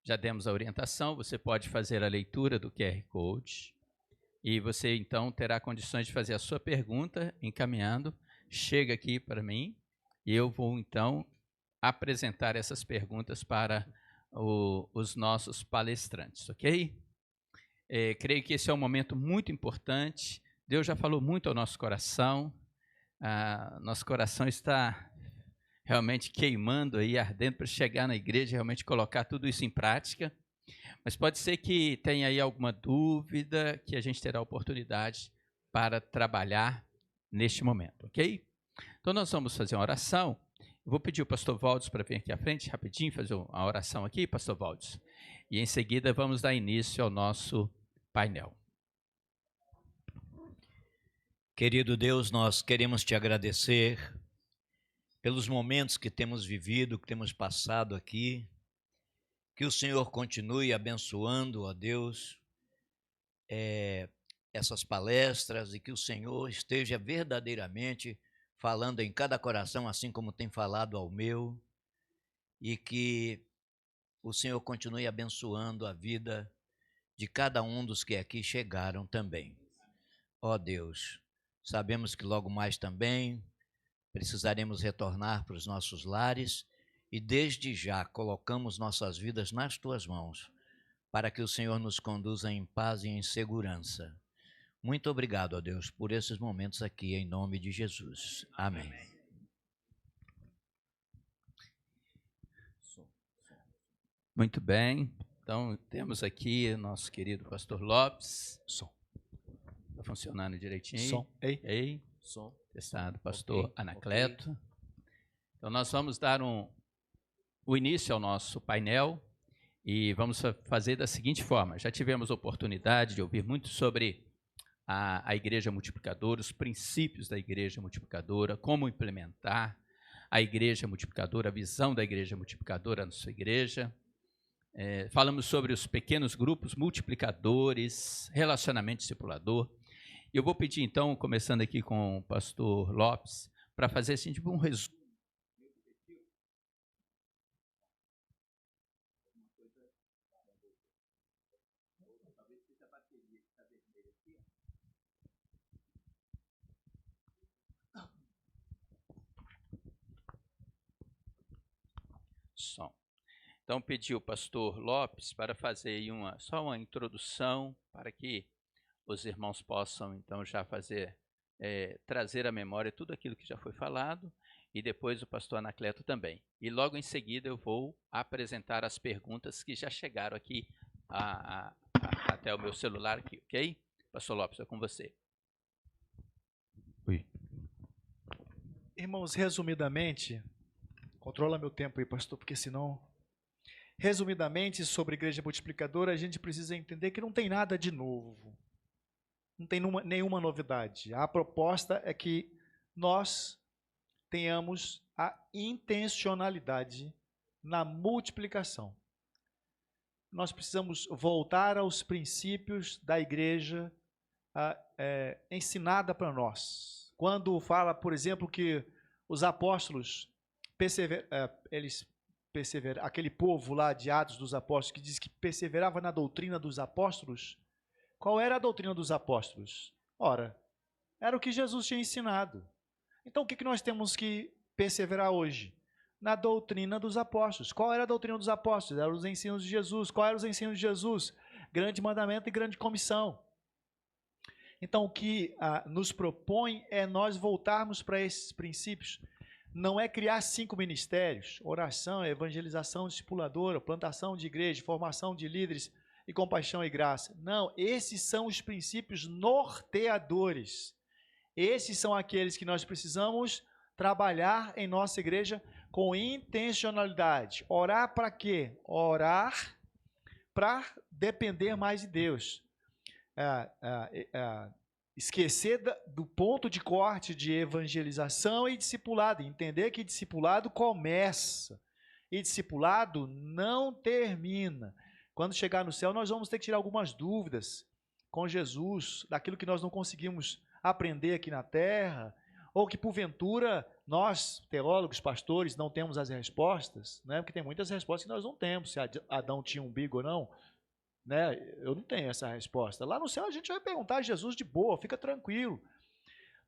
já demos a orientação, você pode fazer a leitura do QR Code e você então terá condições de fazer a sua pergunta encaminhando. Chega aqui para mim e eu vou então apresentar essas perguntas para os nossos palestrantes, ok? Creio que esse é um momento muito importante. Deus já falou muito ao nosso coração. Nosso coração está realmente queimando aí, ardendo para chegar na igreja e realmente colocar tudo isso em prática. Mas pode ser que tenha aí alguma dúvida que a gente terá oportunidade para trabalhar neste momento, ok? Então nós vamos fazer uma oração. Eu vou pedir o pastor Valdes para vir aqui à frente rapidinho, fazer uma oração aqui, pastor Valdes. E em seguida vamos dar início ao nosso painel. Querido Deus, nós queremos te agradecer pelos momentos que temos vivido, que temos passado aqui. Que o Senhor continue abençoando, ó Deus, essas palestras e que o Senhor esteja verdadeiramente falando em cada coração, assim como tem falado ao meu, e que o Senhor continue abençoando a vida de cada um dos que aqui chegaram também. Ó Deus, sabemos que logo mais também precisaremos retornar para os nossos lares e desde já colocamos nossas vidas nas tuas mãos, para que o Senhor nos conduza em paz e em segurança. Muito obrigado, ó Deus, por esses momentos aqui, em nome de Jesus. Amém. Muito bem. Então, temos aqui o nosso querido pastor Lopes. Som. Está funcionando direitinho? Som. Ei. Ei. Som. Testado. Pastor Okay. Anacleto. Okay. Então, nós vamos dar o início ao nosso painel e vamos fazer da seguinte forma. Já tivemos a oportunidade de ouvir muito sobre a Igreja Multiplicadora, os princípios da Igreja Multiplicadora, como implementar a Igreja Multiplicadora, a visão da Igreja Multiplicadora na sua igreja. Falamos sobre os pequenos grupos multiplicadores, relacionamento discipulador. Eu vou pedir, então, começando aqui com o pastor Lopes, para fazer assim, tipo um resumo. Som. Então, pedi o pastor Lopes para fazer aí só uma introdução para que os irmãos possam, então, já fazer, trazer à memória tudo aquilo que já foi falado, e depois o pastor Anacleto também. E logo em seguida eu vou apresentar as perguntas que já chegaram aqui até o meu celular aqui, ok? Pastor Lopes, é com você. Oi. Irmãos, resumidamente, controla meu tempo aí, pastor, porque senão... Resumidamente, sobre a Igreja Multiplicadora, a gente precisa entender que não tem nada de novo. Não tem nenhuma novidade. A proposta é que nós tenhamos a intencionalidade na multiplicação. Nós precisamos voltar aos princípios da igreja ensinada para nós. Quando fala, por exemplo, que os apóstolos aquele povo lá de Atos dos Apóstolos que diz que perseverava na doutrina dos apóstolos, qual era a doutrina dos apóstolos? Ora, era o que Jesus tinha ensinado. Então, o que nós temos que perseverar hoje? Na doutrina dos apóstolos. Qual era a doutrina dos apóstolos? Eram os ensinos de Jesus. Qual eram os ensinos de Jesus? Grande mandamento e grande comissão. Então, o que nos propõe é nós voltarmos para esses princípios. Não é criar 5 ministérios, oração, evangelização discipuladora, plantação de igreja, formação de líderes e compaixão e graça. Não, esses são os princípios norteadores. Esses são aqueles que nós precisamos trabalhar em nossa igreja com intencionalidade. Orar para quê? Orar para depender mais de Deus. Esquecer do ponto de corte de evangelização e discipulado. Entender que discipulado começa e discipulado não termina. Quando chegar no céu, nós vamos ter que tirar algumas dúvidas com Jesus, daquilo que nós não conseguimos aprender aqui na terra, Ou que, porventura, nós, teólogos, pastores, não temos as respostas, né? Porque tem muitas respostas que nós não temos, se Adão tinha umbigo ou não, né? Eu não tenho essa resposta. Lá no céu a gente vai perguntar a Jesus de boa, fica tranquilo.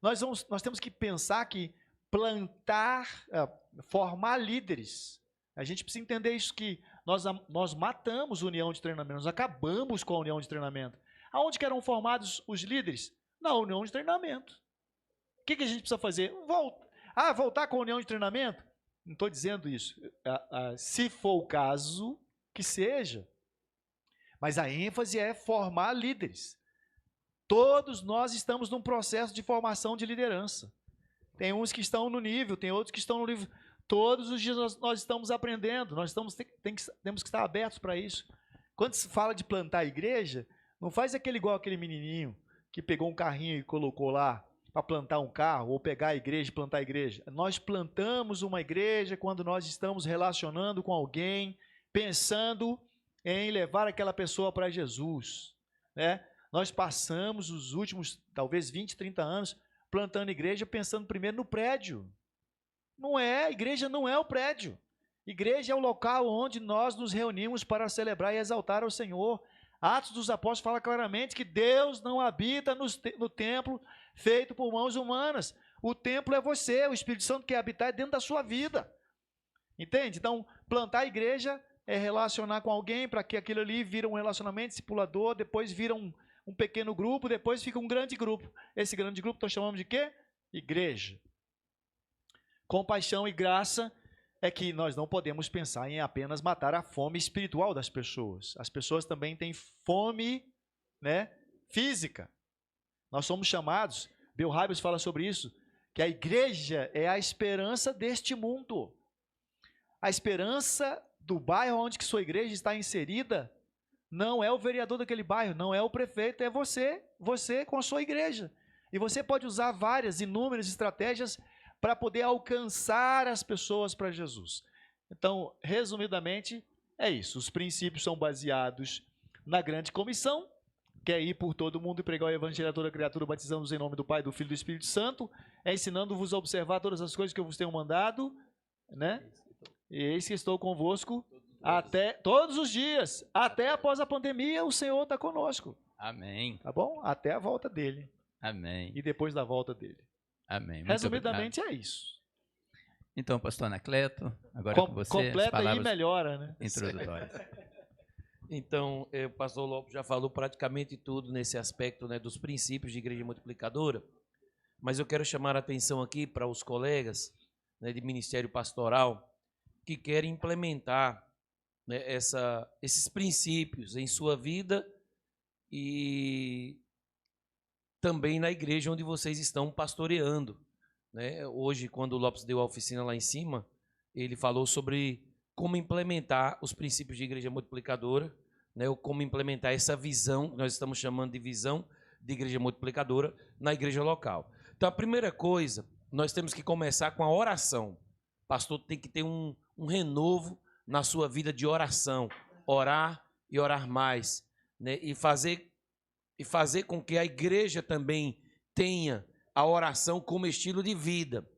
Nós temos que pensar que formar líderes. A gente precisa entender isso, que nós matamos a união de treinamento, nós acabamos com a união de treinamento. Aonde que eram formados os líderes? Na união de treinamento. O que a gente precisa fazer? Voltar com a união de treinamento? Não estou dizendo isso. Se for o caso, que seja. Mas a ênfase é formar líderes. Todos nós estamos num processo de formação de liderança. Tem uns que estão no nível, tem outros que estão no nível. Todos os dias nós estamos aprendendo, nós temos que estar abertos para isso. Quando se fala de plantar a igreja, não faz igual aquele menininho que pegou um carrinho e colocou lá para plantar um carro, ou pegar a igreja e plantar a igreja. Nós plantamos uma igreja quando nós estamos relacionando com alguém, pensando em levar aquela pessoa para Jesus, né? Nós passamos os últimos, talvez 20, 30 anos, plantando igreja, pensando primeiro no prédio. Não é, a igreja não é o prédio. Igreja é o local onde nós nos reunimos para celebrar e exaltar ao Senhor. Atos dos Apóstolos fala claramente que Deus não habita no templo feito por mãos humanas. O templo é você, o Espírito Santo quer habitar dentro da sua vida. Entende? Então, plantar a igreja é relacionar com alguém para que aquilo ali vira um relacionamento discipulador, depois vira um pequeno grupo, depois fica um grande grupo. Esse grande grupo nós chamamos de quê? Igreja. Compaixão e graça é que nós não podemos pensar em apenas matar a fome espiritual das pessoas. As pessoas também têm fome, né, física. Nós somos chamados, Bill Hybels fala sobre isso, que a igreja é a esperança deste mundo. A esperança do bairro onde que sua igreja está inserida não é o vereador daquele bairro, não é o prefeito, é você com a sua igreja. E você pode usar inúmeras estratégias para poder alcançar as pessoas para Jesus. Então, resumidamente, é isso. Os princípios são baseados na grande comissão, que é ir por todo mundo e pregar o evangelho a toda criatura, batizando-os em nome do Pai, do Filho e do Espírito Santo, ensinando-vos a observar todas as coisas que eu vos tenho mandado, né? E eis que estou convosco todos os dias, até após a pandemia, o Senhor está conosco. Amém. Tá bom? Até a volta dele. Amém. E depois da volta dele. Amém. Muito Resumidamente obrigado. É isso. Então, pastor Anacleto, agora com você. Completa e melhora, né? Introdutórias. Então, o pastor Lopes já falou praticamente tudo nesse aspecto, né, dos princípios de igreja multiplicadora, mas eu quero chamar a atenção aqui para os colegas, né, de ministério pastoral que querem implementar, né, esses princípios em sua vida e também na igreja onde vocês estão pastoreando, né? Hoje, quando o Lopes deu a oficina lá em cima, ele falou sobre como implementar os princípios de igreja multiplicadora, né? Ou como implementar essa visão, que nós estamos chamando de visão de igreja multiplicadora, na igreja local. Então, a primeira coisa, nós temos que começar com a oração. O pastor tem que ter um renovo na sua vida de oração, orar e orar mais, né? E fazer com que a igreja também tenha a oração como estilo de vida.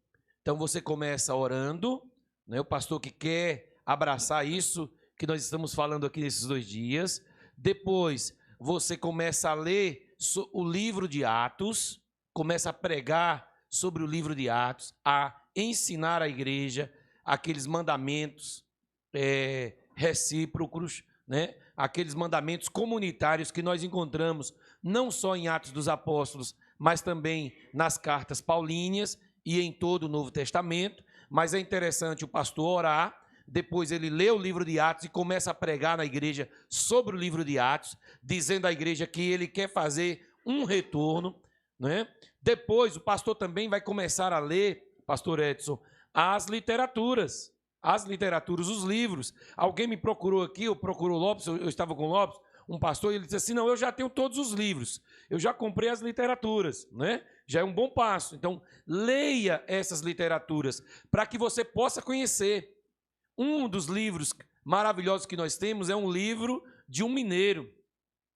Então você começa orando, né? O pastor que quer abraçar isso que nós estamos falando aqui nesses 2 dias. Depois você começa a ler o livro de Atos, começa a pregar sobre o livro de Atos, a ensinar a igreja aqueles mandamentos recíprocos, né? Aqueles mandamentos comunitários que nós encontramos não só em Atos dos Apóstolos, mas também nas cartas paulíneas e em todo o Novo Testamento. Mas é interessante o pastor orar, depois ele lê o livro de Atos e começa a pregar na igreja sobre o livro de Atos, dizendo à igreja que ele quer fazer um retorno, né? Depois o pastor também vai começar a ler, pastor Edson, as literaturas, os livros. Alguém me procurou aqui, eu procurou o Lopes, eu estava com o Lopes, um pastor, e ele disse assim, não, eu já tenho todos os livros, eu já comprei as literaturas, né? Já é um bom passo. Então, leia essas literaturas, para que você possa conhecer. Um dos livros maravilhosos que nós temos é um livro de um mineiro,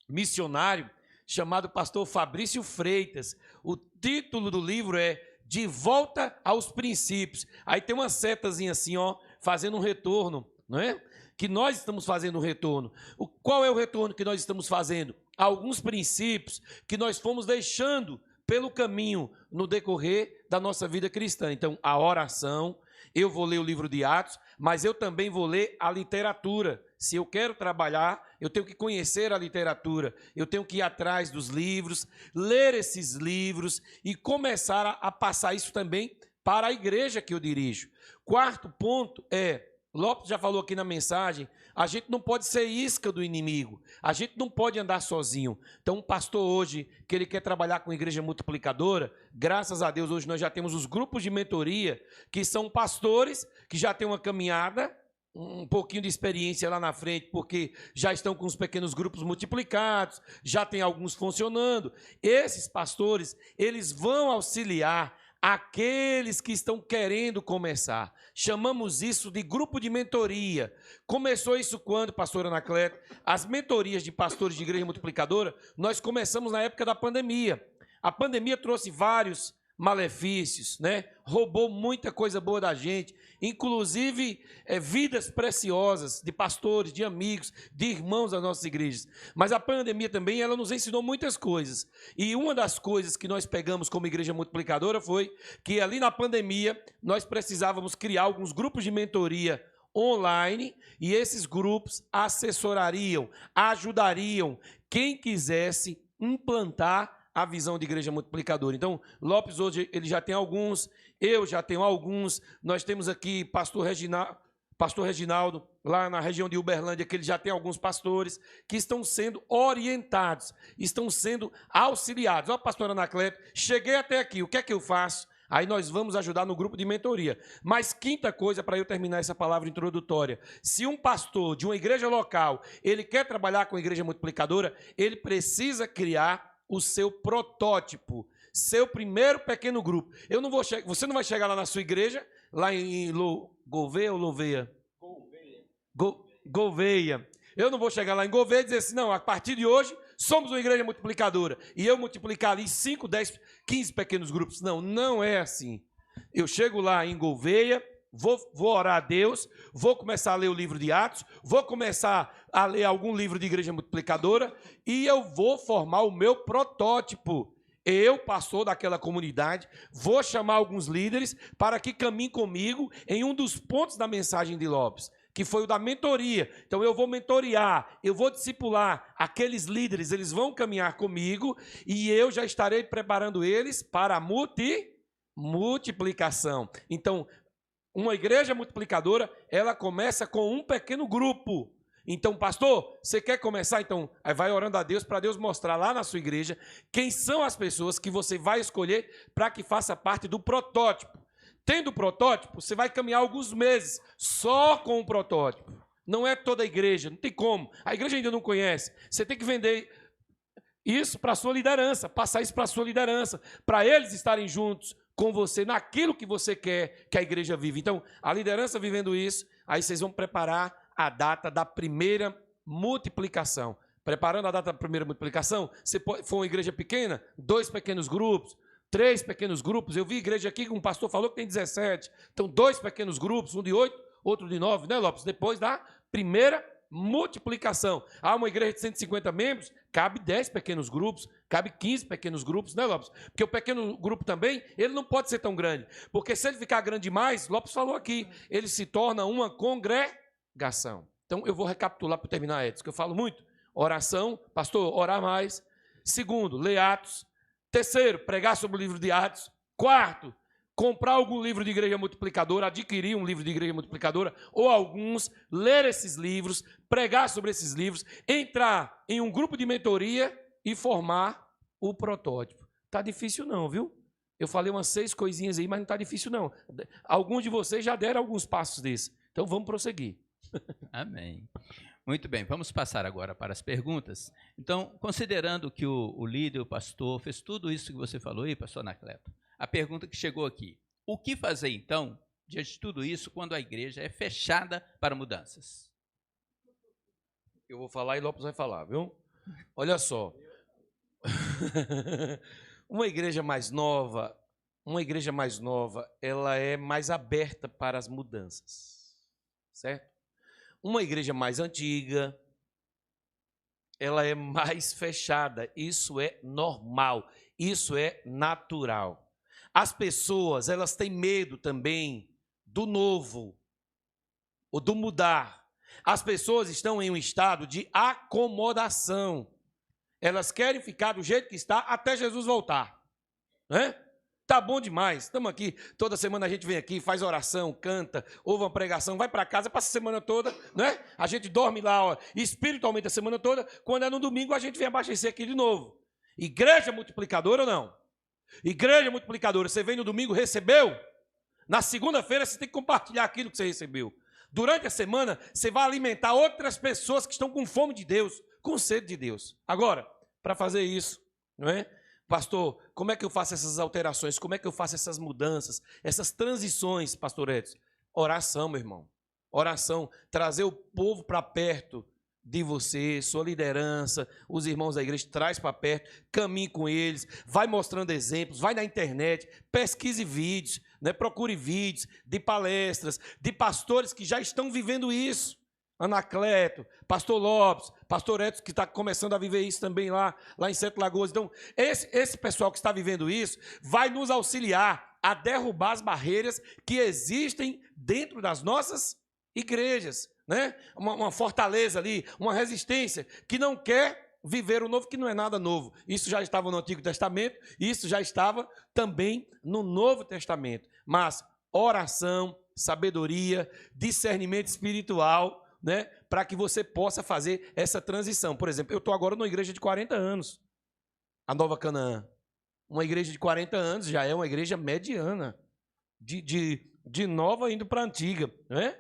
missionário, chamado pastor Fabrício Freitas. O título do livro é de volta aos princípios. Aí tem uma setazinha assim, ó, fazendo um retorno, não é? Que nós estamos fazendo um retorno. Qual é o retorno que nós estamos fazendo? Alguns princípios que nós fomos deixando pelo caminho no decorrer da nossa vida cristã. Então, a oração, eu vou ler o livro de Atos, mas eu também vou ler a literatura. Se eu quero trabalhar, eu tenho que conhecer a literatura, eu tenho que ir atrás dos livros, ler esses livros e começar a passar isso também para a igreja que eu dirijo. Quarto ponto é, Lopes já falou aqui na mensagem, a gente não pode ser isca do inimigo, a gente não pode andar sozinho. Então, um pastor hoje, que ele quer trabalhar com igreja multiplicadora, graças a Deus, hoje nós já temos os grupos de mentoria, que são pastores que já têm uma caminhada, um pouquinho de experiência lá na frente, porque já estão com os pequenos grupos multiplicados, já tem alguns funcionando. Esses pastores, eles vão auxiliar aqueles que estão querendo começar. Chamamos isso de grupo de mentoria. Começou isso quando, pastor Anacleto? As mentorias de pastores de igreja multiplicadora, nós começamos na época da pandemia. A pandemia trouxe vários malefícios, né? Roubou muita coisa boa da gente, inclusive vidas preciosas de pastores, de amigos, de irmãos das nossas igrejas. Mas a pandemia também, ela nos ensinou muitas coisas. E uma das coisas que nós pegamos como igreja multiplicadora foi que ali na pandemia nós precisávamos criar alguns grupos de mentoria online e esses grupos assessorariam, ajudariam quem quisesse implantar a visão de igreja multiplicadora. Então, Lopes hoje ele já tem alguns, eu já tenho alguns, nós temos aqui pastor Reginaldo, lá na região de Uberlândia, que ele já tem alguns pastores que estão sendo orientados, estão sendo auxiliados. Ó, pastor Anacleto, cheguei até aqui, o que é que eu faço? Aí nós vamos ajudar no grupo de mentoria. Mas quinta coisa, para eu terminar essa palavra introdutória, se um pastor de uma igreja local, ele quer trabalhar com a igreja multiplicadora, ele precisa criar o seu protótipo, seu primeiro pequeno grupo. Você não vai chegar lá na sua igreja, lá em Gouveia ou Louveia? Gouveia. Eu não vou chegar lá em Gouveia e dizer assim, não, a partir de hoje somos uma igreja multiplicadora. E eu multiplicar ali 5, 10, 15 pequenos grupos. Não, não é assim. Eu chego lá em Gouveia, vou orar a Deus, vou começar a ler o livro de Atos, vou começar a ler algum livro de igreja multiplicadora e eu vou formar o meu protótipo. Eu, pastor daquela comunidade, vou chamar alguns líderes para que caminhem comigo em um dos pontos da mensagem de Lopes, que foi o da mentoria. Então eu vou mentorear, eu vou discipular aqueles líderes, eles vão caminhar comigo e eu já estarei preparando eles para a multiplicação. Então, uma igreja multiplicadora, ela começa com um pequeno grupo. Então, pastor, você quer começar? Então, aí vai orando a Deus para Deus mostrar lá na sua igreja quem são as pessoas que você vai escolher para que faça parte do protótipo. Tendo o protótipo, você vai caminhar alguns meses só com o protótipo. Não é toda a igreja, não tem como. A igreja ainda não conhece. Você tem que vender isso para a sua liderança, passar isso para a sua liderança, para eles estarem juntos com você naquilo que você quer que a igreja viva. Então, a liderança vivendo isso, aí vocês vão preparar a data da primeira multiplicação. Preparando a data da primeira multiplicação, se for uma igreja pequena, 2 pequenos grupos, 3 pequenos grupos. Eu vi igreja aqui que um pastor falou que tem 17. Então, 2 pequenos grupos, um de 8, outro de 9, né, Lopes? Depois da primeira multiplicação. Há uma igreja de 150 membros, cabe 10 pequenos grupos, cabe 15 pequenos grupos, né, Lopes? Porque o pequeno grupo também, ele não pode ser tão grande. Porque se ele ficar grande demais, Lopes falou aqui, ele se torna uma congregação. Então, eu vou recapitular para terminar, Edson, que eu falo muito. Oração, pastor, orar mais. Segundo, ler Atos. Terceiro, pregar sobre o livro de Atos. Quarto, comprar algum livro de igreja multiplicadora, adquirir um livro de igreja multiplicadora, ou alguns, ler esses livros, pregar sobre esses livros, entrar em um grupo de mentoria e formar o protótipo. Está difícil não, viu? Eu falei umas 6 coisinhas aí, mas não está difícil não. Alguns de vocês já deram alguns passos desses. Então vamos prosseguir. Amém. Muito bem, vamos passar agora para as perguntas. Então, considerando que o líder, o pastor, fez tudo isso que você falou aí, pastor Anacleto, a pergunta que chegou aqui, o que fazer então, diante de tudo isso, quando a igreja é fechada para mudanças? Eu vou falar e Lopes vai falar, viu? Olha só. Uma igreja mais nova, uma igreja mais nova, ela é mais aberta para as mudanças, certo? Uma igreja mais antiga, ela é mais fechada. Isso é normal, isso é natural. As pessoas, elas têm medo também do novo, ou do mudar. As pessoas estão em um estado de acomodação. Elas querem ficar do jeito que está até Jesus voltar, né? Tá bom demais, estamos aqui, toda semana a gente vem aqui, faz oração, canta, ouve uma pregação, vai para casa, passa a semana toda, né? A gente dorme lá, ó, espiritualmente a semana toda, quando é no domingo a gente vem abastecer aqui de novo. Igreja multiplicadora ou não? Igreja multiplicadora, você vem no domingo, recebeu? Na segunda-feira você tem que compartilhar aquilo que você recebeu. Durante a semana você vai alimentar outras pessoas que estão com fome de Deus, com sede de Deus. Agora, para fazer isso, não é? Pastor, como é que eu faço essas alterações? Como é que eu faço essas mudanças, essas transições, pastor Edson? Oração, meu irmão. Oração, trazer o povo para perto de você, sua liderança, os irmãos da igreja, traz para perto, caminhe com eles, vai mostrando exemplos, vai na internet, pesquise vídeos, né? Procure vídeos de palestras, de pastores que já estão vivendo isso. Anacleto, pastor Lopes, pastor Edson, que está começando a viver isso também lá em Sete Lagoas. Então, esse pessoal que está vivendo isso vai nos auxiliar a derrubar as barreiras que existem dentro das nossas igrejas, né? Uma fortaleza ali, uma resistência que não quer viver o novo, que não é nada novo. Isso já estava no Antigo Testamento, isso já estava também no Novo Testamento. Mas oração, sabedoria, discernimento espiritual, né, para que você possa fazer essa transição. Por exemplo, eu estou agora numa igreja de 40 anos, a Nova Canaã. Uma igreja de 40 anos já é uma igreja mediana, de nova indo para antiga, né?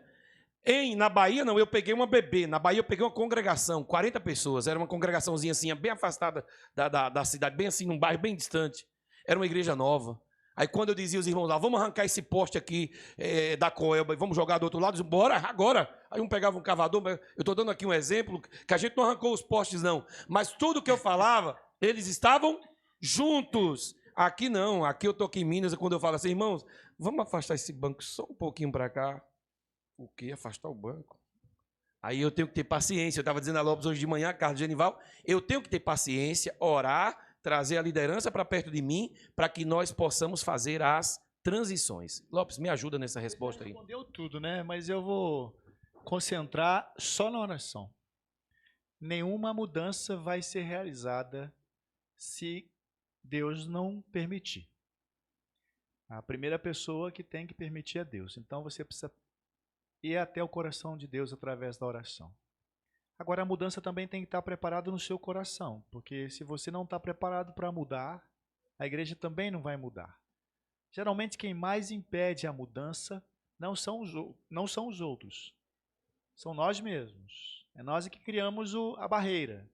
Na Bahia, não, eu peguei uma bebê. Na Bahia, eu peguei uma congregação, 40 pessoas. Era uma congregaçãozinha assim, bem afastada da cidade, bem assim, num bairro bem distante. Era uma igreja nova. Aí, quando eu dizia aos irmãos lá, vamos arrancar esse poste aqui da Coelba e vamos jogar do outro lado, eles diziam, bora, agora. Aí um pegava um cavador, eu estou dando aqui um exemplo, que a gente não arrancou os postes, não. Mas tudo que eu falava, eles estavam juntos. Aqui não, aqui eu estou aqui em Minas, quando eu falo assim, irmãos, vamos afastar esse banco só um pouquinho para cá. O quê? Afastar o banco? Aí eu tenho que ter paciência. Eu estava dizendo a Lopes hoje de manhã, Carlos Genival, eu tenho que ter paciência, orar, trazer a liderança para perto de mim, para que nós possamos fazer as transições. Lopes, me ajuda nessa resposta aí. Respondeu tudo, né? Mas eu vou concentrar só na oração. Nenhuma mudança vai ser realizada se Deus não permitir. A primeira pessoa que tem que permitir é Deus. Então você precisa ir até o coração de Deus através da oração. Agora, a mudança também tem que estar preparada no seu coração, porque se você não está preparado para mudar, a igreja também não vai mudar. Geralmente, quem mais impede a mudança não são os outros, são nós mesmos. É nós que criamos a barreira,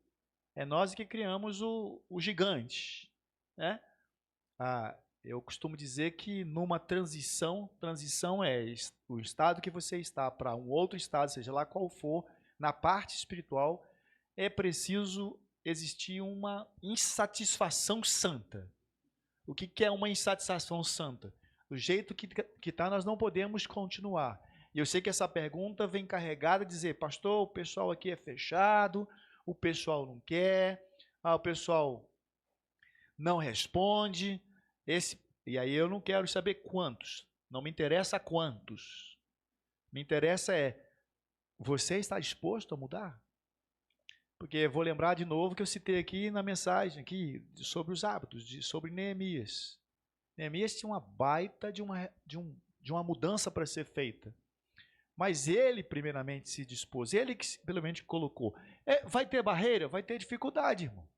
é nós que criamos o gigante, né? Eu costumo dizer que numa transição é o estado que você está para um outro estado, seja lá qual for, na parte espiritual, é preciso existir uma insatisfação santa. O que é uma insatisfação santa? Do jeito que está, nós não podemos continuar. E eu sei que essa pergunta vem carregada de dizer, pastor, o pessoal aqui é fechado, o pessoal não quer, o pessoal não responde. E aí eu não quero saber quantos, não me interessa quantos. Me interessa você está disposto a mudar? Porque vou lembrar de novo que eu citei aqui na mensagem aqui, sobre os hábitos, sobre Neemias. Neemias tinha uma baita de uma mudança para ser feita. Mas ele, primeiramente, se dispôs, ele que pelo menos colocou. Vai ter barreira? Vai ter dificuldade, irmão.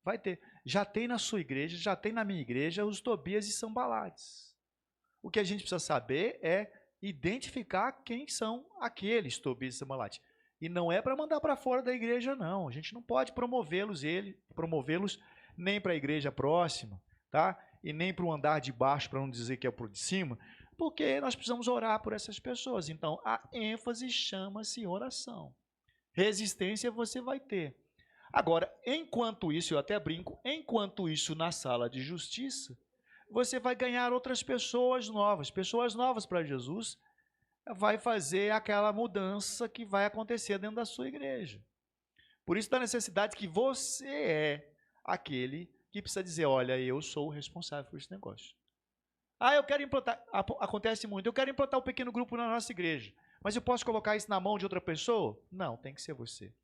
Vai ter. Já tem na sua igreja, já tem na minha igreja os Tobias e Sanbalades. O que a gente precisa saber é identificar quem são aqueles Tobias e Sanbalades. E não é para mandar para fora da igreja, não. A gente não pode promovê-los nem para a igreja próxima, tá? E nem para o andar de baixo, para não dizer que é para o de cima, porque nós precisamos orar por essas pessoas. Então, a ênfase chama-se oração. Resistência você vai ter. Agora, enquanto isso, eu até brinco, enquanto isso na sala de justiça, você vai ganhar outras pessoas novas para Jesus, vai fazer aquela mudança que vai acontecer dentro da sua igreja. Por isso da necessidade que você é aquele que precisa dizer, olha, eu sou o responsável por esse negócio. Eu quero implantar, acontece muito, eu quero implantar um pequeno grupo na nossa igreja, mas eu posso colocar isso na mão de outra pessoa? Não, tem que ser você.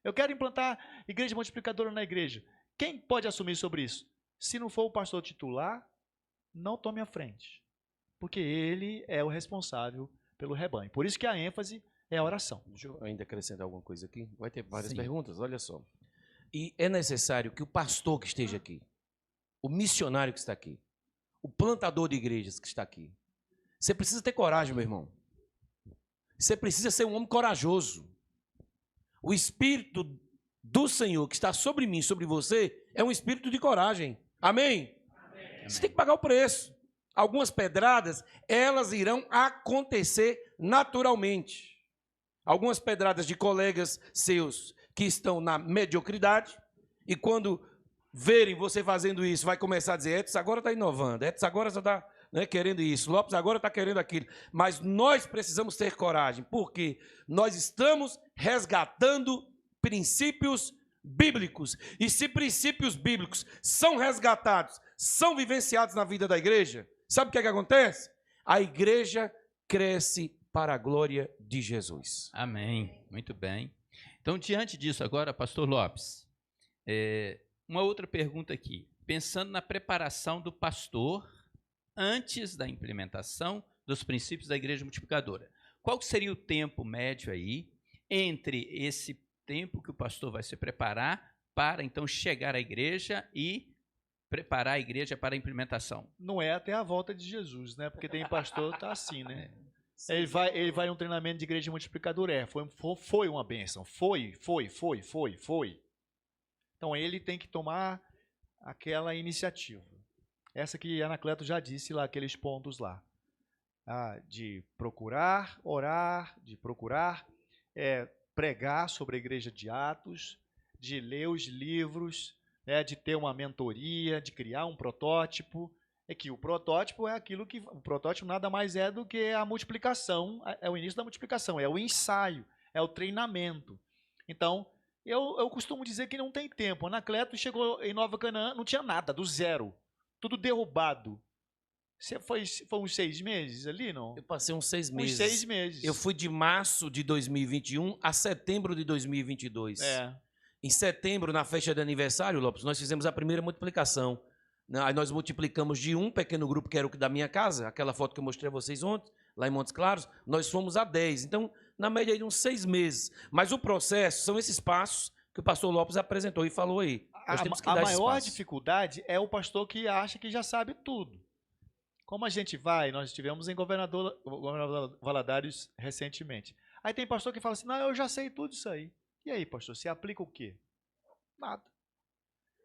Eu quero implantar igreja multiplicadora na igreja. Quem pode assumir sobre isso? Se não for o pastor titular, não tome a frente, porque ele é o responsável pelo rebanho. Por isso que a ênfase é a oração. Deixa eu ainda acrescentar alguma coisa aqui. Vai ter várias Sim. perguntas, olha só. E é necessário que o pastor que esteja aqui, o missionário que está aqui, o plantador de igrejas que está aqui, você precisa ter coragem, meu irmão. Você precisa ser um homem corajoso. O Espírito do Senhor que está sobre mim, sobre você, é um espírito de coragem. Amém? Amém. Você tem que pagar o preço. Algumas pedradas, elas irão acontecer naturalmente. Algumas pedradas de colegas seus que estão na mediocridade, e quando verem você fazendo isso, vai começar a dizer, Edson agora está inovando, Edson agora só está querendo isso, Lopes agora está querendo aquilo. Mas nós precisamos ter coragem, porque nós estamos resgatando princípios bíblicos. E se princípios bíblicos são resgatados, são vivenciados na vida da igreja, sabe o que é que acontece? A igreja cresce para a glória de Jesus. Amém. Muito bem. Então, diante disso agora, pastor Lopes, uma outra pergunta aqui. Pensando na preparação do pastor antes da implementação dos princípios da igreja multiplicadora, qual seria o tempo médio aí entre esse tempo que o pastor vai se preparar para, então, chegar à igreja e preparar a igreja para a implementação? Não é até a volta de Jesus, né? Porque tem pastor que tá assim, né? Ele vai em um treinamento de igreja multiplicadora. Foi uma bênção. Foi. Então ele tem que tomar aquela iniciativa. Essa que Anacleto já disse lá, aqueles pontos lá. De procurar, orar, de procurar pregar sobre a igreja de Atos, de ler os livros, de ter uma mentoria, de criar um protótipo. É que o protótipo é aquilo que... O protótipo nada mais é do que a multiplicação, é o início da multiplicação, é o ensaio, é o treinamento. Então, eu costumo dizer que não tem tempo. Anacleto chegou em Nova Canaã, não tinha nada, do zero, tudo derrubado. Você foi uns 6 meses ali, não? Eu passei uns 6 meses. Uns 6 meses. Eu fui de março de 2021 a setembro de 2022. Em setembro, na festa de aniversário, Lopes, nós fizemos a primeira multiplicação. Aí nós multiplicamos de um pequeno grupo, que era o da minha casa, aquela foto que eu mostrei a vocês ontem, lá em Montes Claros, nós fomos a 10. Então, na média de uns 6 meses. Mas o processo são esses passos que o pastor Lopes apresentou e falou aí. Nós temos que dar esses maior passos. dificuldade é o pastor que acha que já sabe tudo. Como a gente vai, nós estivemos em Governador Valadares recentemente. Aí tem pastor que fala assim, não, eu já sei tudo isso aí. E aí, pastor, você aplica o quê? Nada.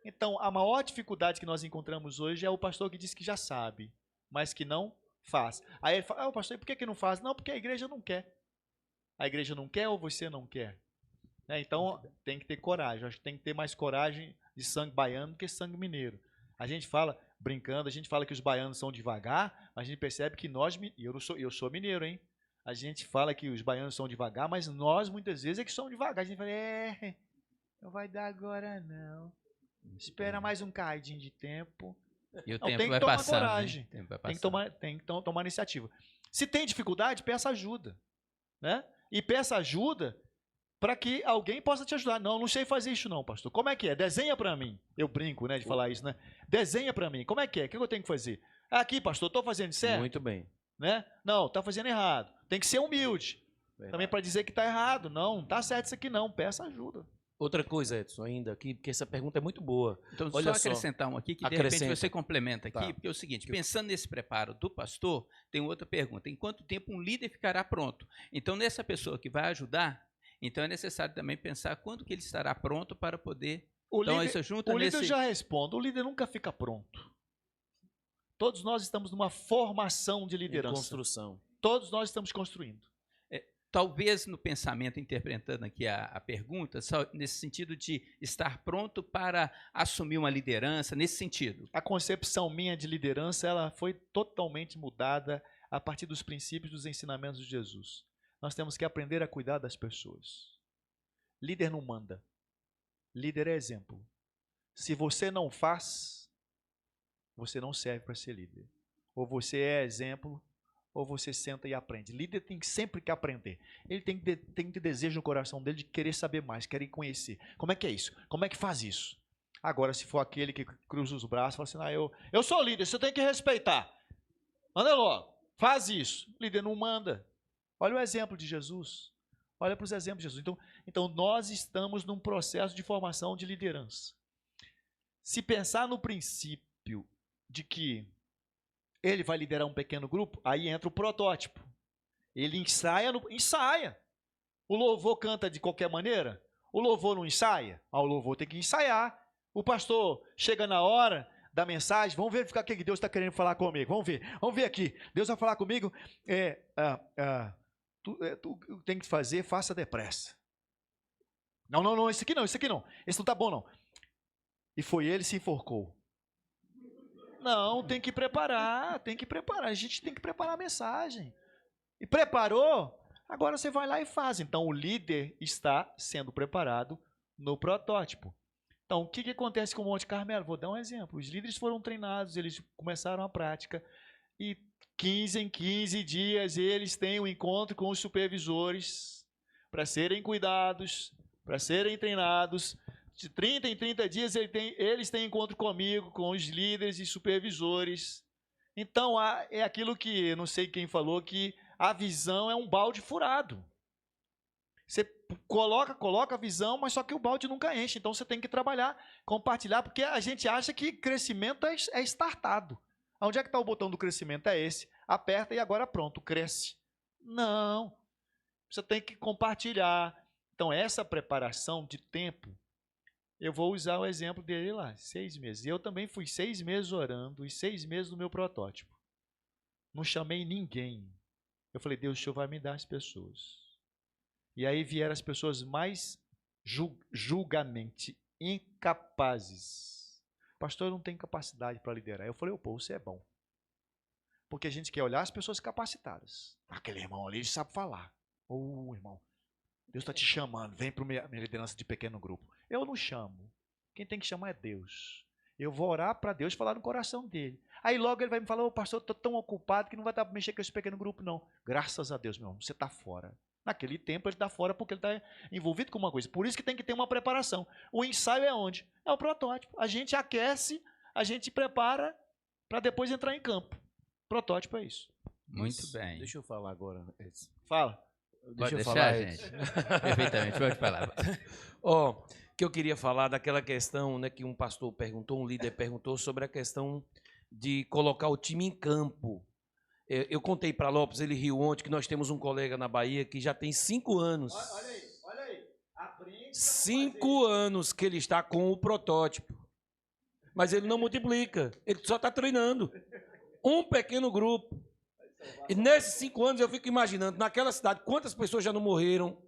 Então, a maior dificuldade que nós encontramos hoje é o pastor que diz que já sabe, mas que não faz. Aí ele fala, pastor, e por que não faz? Não, porque a igreja não quer. A igreja não quer ou você não quer? Então, tem que ter coragem. Acho que tem que ter mais coragem de sangue baiano do que sangue mineiro. A gente fala, brincando, a gente fala que os baianos são devagar, mas a gente percebe que nós, eu sou mineiro, hein? A gente fala que os baianos são devagar, mas nós, muitas vezes, é que somos devagar. A gente fala, não vai dar agora, não. Espera mais um cadinho de tempo. E o tempo vai passando. Coragem. Né? Tem que tomar iniciativa. Se tem dificuldade, peça ajuda. Né? E peça ajuda para que alguém possa te ajudar. Não sei fazer isso não, pastor. Como é que é? Desenha para mim. Eu brinco, né, de falar isso, né? Desenha para mim. Como é que é? O que eu tenho que fazer? Aqui, pastor, estou fazendo certo? Muito bem. Né? Não, está fazendo errado. Tem que ser humilde. Verdade. Também para dizer que está errado. Não está certo isso aqui não. Peça ajuda. Outra coisa, Edson, ainda aqui, porque essa pergunta é muito boa. Então, olha só acrescentar um aqui, que de repente você complementa aqui, tá. Porque é o seguinte, pensando nesse preparo do pastor, tem outra pergunta. Em quanto tempo um líder ficará pronto? Então, nessa pessoa que vai ajudar, então é necessário também pensar quando que ele estará pronto para poder... O líder já responde, o líder nunca fica pronto. Todos nós estamos numa formação de liderança. Em construção. Todos nós estamos construindo. talvez no pensamento, interpretando aqui a pergunta, só nesse sentido de estar pronto para assumir uma liderança, nesse sentido. A concepção minha de liderança, ela foi totalmente mudada a partir dos princípios, dos ensinamentos de Jesus. Nós temos que aprender a cuidar das pessoas. Líder não manda. Líder é exemplo. Se você não faz, você não serve para ser líder. Ou você é exemplo, ou você senta e aprende. Líder tem sempre que aprender. Ele tem que ter desejo no coração dele de querer saber mais, querer conhecer. Como é que é isso? Como é que faz isso? Agora, se for aquele que cruza os braços e fala assim, eu sou líder, você tem que respeitar. Manda logo, faz isso. O líder não manda. Olha o exemplo de Jesus. Olha para os exemplos de Jesus. Então, nós estamos num processo de formação de liderança. Se pensar no princípio de que ele vai liderar um pequeno grupo, aí entra o protótipo. Ele ensaia. O louvor canta de qualquer maneira? O louvor não ensaia? O louvor tem que ensaiar. O pastor chega na hora da mensagem, vamos verificar o que Deus está querendo falar comigo. Vamos ver aqui. Deus vai falar comigo. Tu tem que fazer, faça depressa. Não, isso aqui não. Esse não está bom, não. E foi ele que se enforcou. Não, tem que preparar. A gente tem que preparar a mensagem. E preparou? Agora você vai lá e faz. Então, o líder está sendo preparado no protótipo. Então, o que acontece com o Monte Carmelo? Vou dar um exemplo. Os líderes foram treinados, eles começaram a prática e 15 em 15 dias eles têm um encontro com os supervisores para serem cuidados, para serem treinados. De 30 em 30 dias eles têm encontro comigo, com os líderes e supervisores. Então, é aquilo que, não sei quem falou, que a visão é um balde furado. Você coloca a visão, mas só que o balde nunca enche. Então, você tem que trabalhar, compartilhar, porque a gente acha que crescimento é startado. Onde é que está o botão do crescimento? É esse. Aperta e agora pronto, cresce. Não. Você tem que compartilhar. Então, essa preparação de tempo, eu vou usar o exemplo dele lá, 6 meses. Eu também fui 6 meses orando e 6 meses no meu protótipo. Não chamei ninguém. Eu falei, Deus, o Senhor vai me dar as pessoas. E aí vieram as pessoas mais julgamente incapazes. Pastor, eu não tenho capacidade para liderar. Eu falei, pô, você é bom. Porque a gente quer olhar as pessoas capacitadas. Aquele irmão ali sabe falar. Irmão, Deus está te chamando, vem para minha liderança de pequeno grupo. Eu não chamo. Quem tem que chamar é Deus. Eu vou orar para Deus falar no coração dele. Aí logo ele vai me falar, pastor, eu estou tão ocupado que não vai dar para mexer com esse pequeno grupo, não. Graças a Deus, meu irmão, você está fora. Naquele tempo ele está fora porque ele está envolvido com uma coisa. Por isso que tem que ter uma preparação. O ensaio é onde? É o protótipo. A gente aquece, a gente prepara para depois entrar em campo. Protótipo é isso. Muito bem. Deixa eu falar agora. Fala. Pode deixar, gente. Perfeitamente, pode falar. Que eu queria falar daquela questão, né, que um pastor perguntou, um líder perguntou sobre a questão de colocar o time em campo. Eu contei para Lopes, ele riu ontem, que nós temos um colega na Bahia que já tem 5 anos. Olha aí. 5 anos que ele está com o protótipo. Mas ele não multiplica, ele só está treinando. Um pequeno grupo. E nesses 5 anos eu fico imaginando, naquela cidade, quantas pessoas já não morreram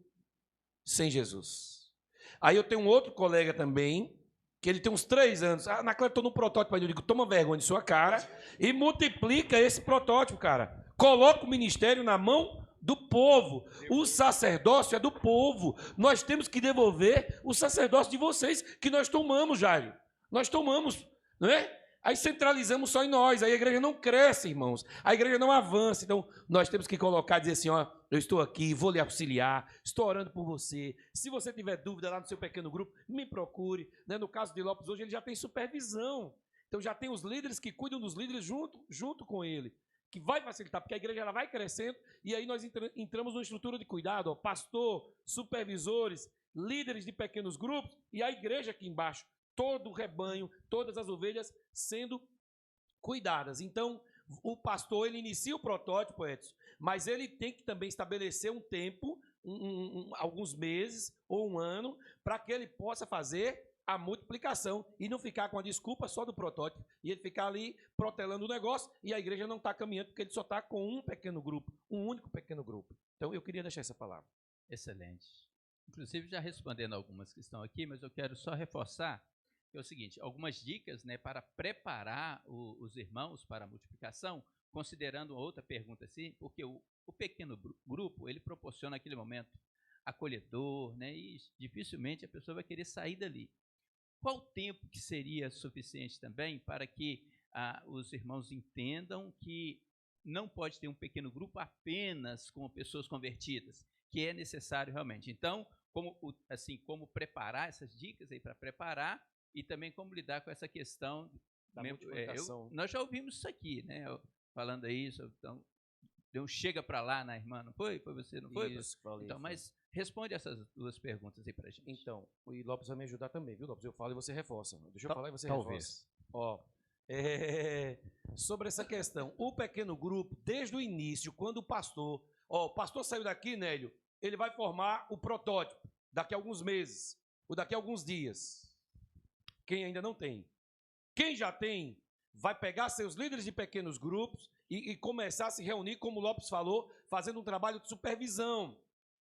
sem Jesus. Aí eu tenho um outro colega também, que ele tem uns 3 anos. Naquela eu estou no protótipo, eu digo, toma vergonha de sua cara e multiplica esse protótipo, cara. Coloca o ministério na mão do povo. O sacerdócio é do povo. Nós temos que devolver o sacerdócio de vocês, que nós tomamos, Jairo. Nós tomamos, não é? Aí centralizamos só em nós, aí a igreja não cresce, irmãos, a igreja não avança. Então, nós temos que colocar, dizer assim, eu estou aqui, vou lhe auxiliar, estou orando por você. Se você tiver dúvida lá no seu pequeno grupo, me procure. Né? No caso de Lopes, hoje ele já tem supervisão. Então, já tem os líderes que cuidam dos líderes junto com ele, que vai facilitar, porque a igreja ela vai crescendo, e aí nós entramos numa estrutura de cuidado, pastor, supervisores, líderes de pequenos grupos, e a igreja aqui embaixo. Todo o rebanho, todas as ovelhas sendo cuidadas. Então, o pastor, ele inicia o protótipo, Edson, mas ele tem que também estabelecer um tempo alguns meses ou um ano para que ele possa fazer a multiplicação e não ficar com a desculpa só do protótipo e ele ficar ali protelando o negócio e a igreja não está caminhando porque ele só está com um pequeno grupo, um único pequeno grupo. Então eu queria deixar essa palavra. Excelente. Inclusive já respondendo algumas que estão aqui, mas eu quero só reforçar que é o seguinte, algumas dicas, né, para preparar os irmãos para a multiplicação, considerando outra pergunta assim, porque o pequeno grupo, ele proporciona aquele momento acolhedor, né, e dificilmente a pessoa vai querer sair dali. Qual tempo que seria suficiente também para que os irmãos entendam que não pode ter um pequeno grupo apenas com pessoas convertidas, que é necessário realmente. Então, como preparar essas dicas aí para preparar e também como lidar com essa questão da multiplicação. Nós já ouvimos isso aqui, né? Falando aí, então, deu um chega para lá na irmã, não foi? Foi você, não foi? Isso, falei. Então, mas responde essas duas perguntas aí para a gente. Então, o Lopes vai me ajudar também, viu, Lopes? Eu falo e você reforça. Deixa eu falar e você Talvez. reforça. Ó, sobre essa questão, o pequeno grupo, desde o início, quando o pastor saiu daqui, Nélio, ele vai formar o protótipo daqui a alguns meses, ou daqui a alguns dias. Quem ainda não tem. Quem já tem, vai pegar seus líderes de pequenos grupos e começar a se reunir, como o Lopes falou, fazendo um trabalho de supervisão.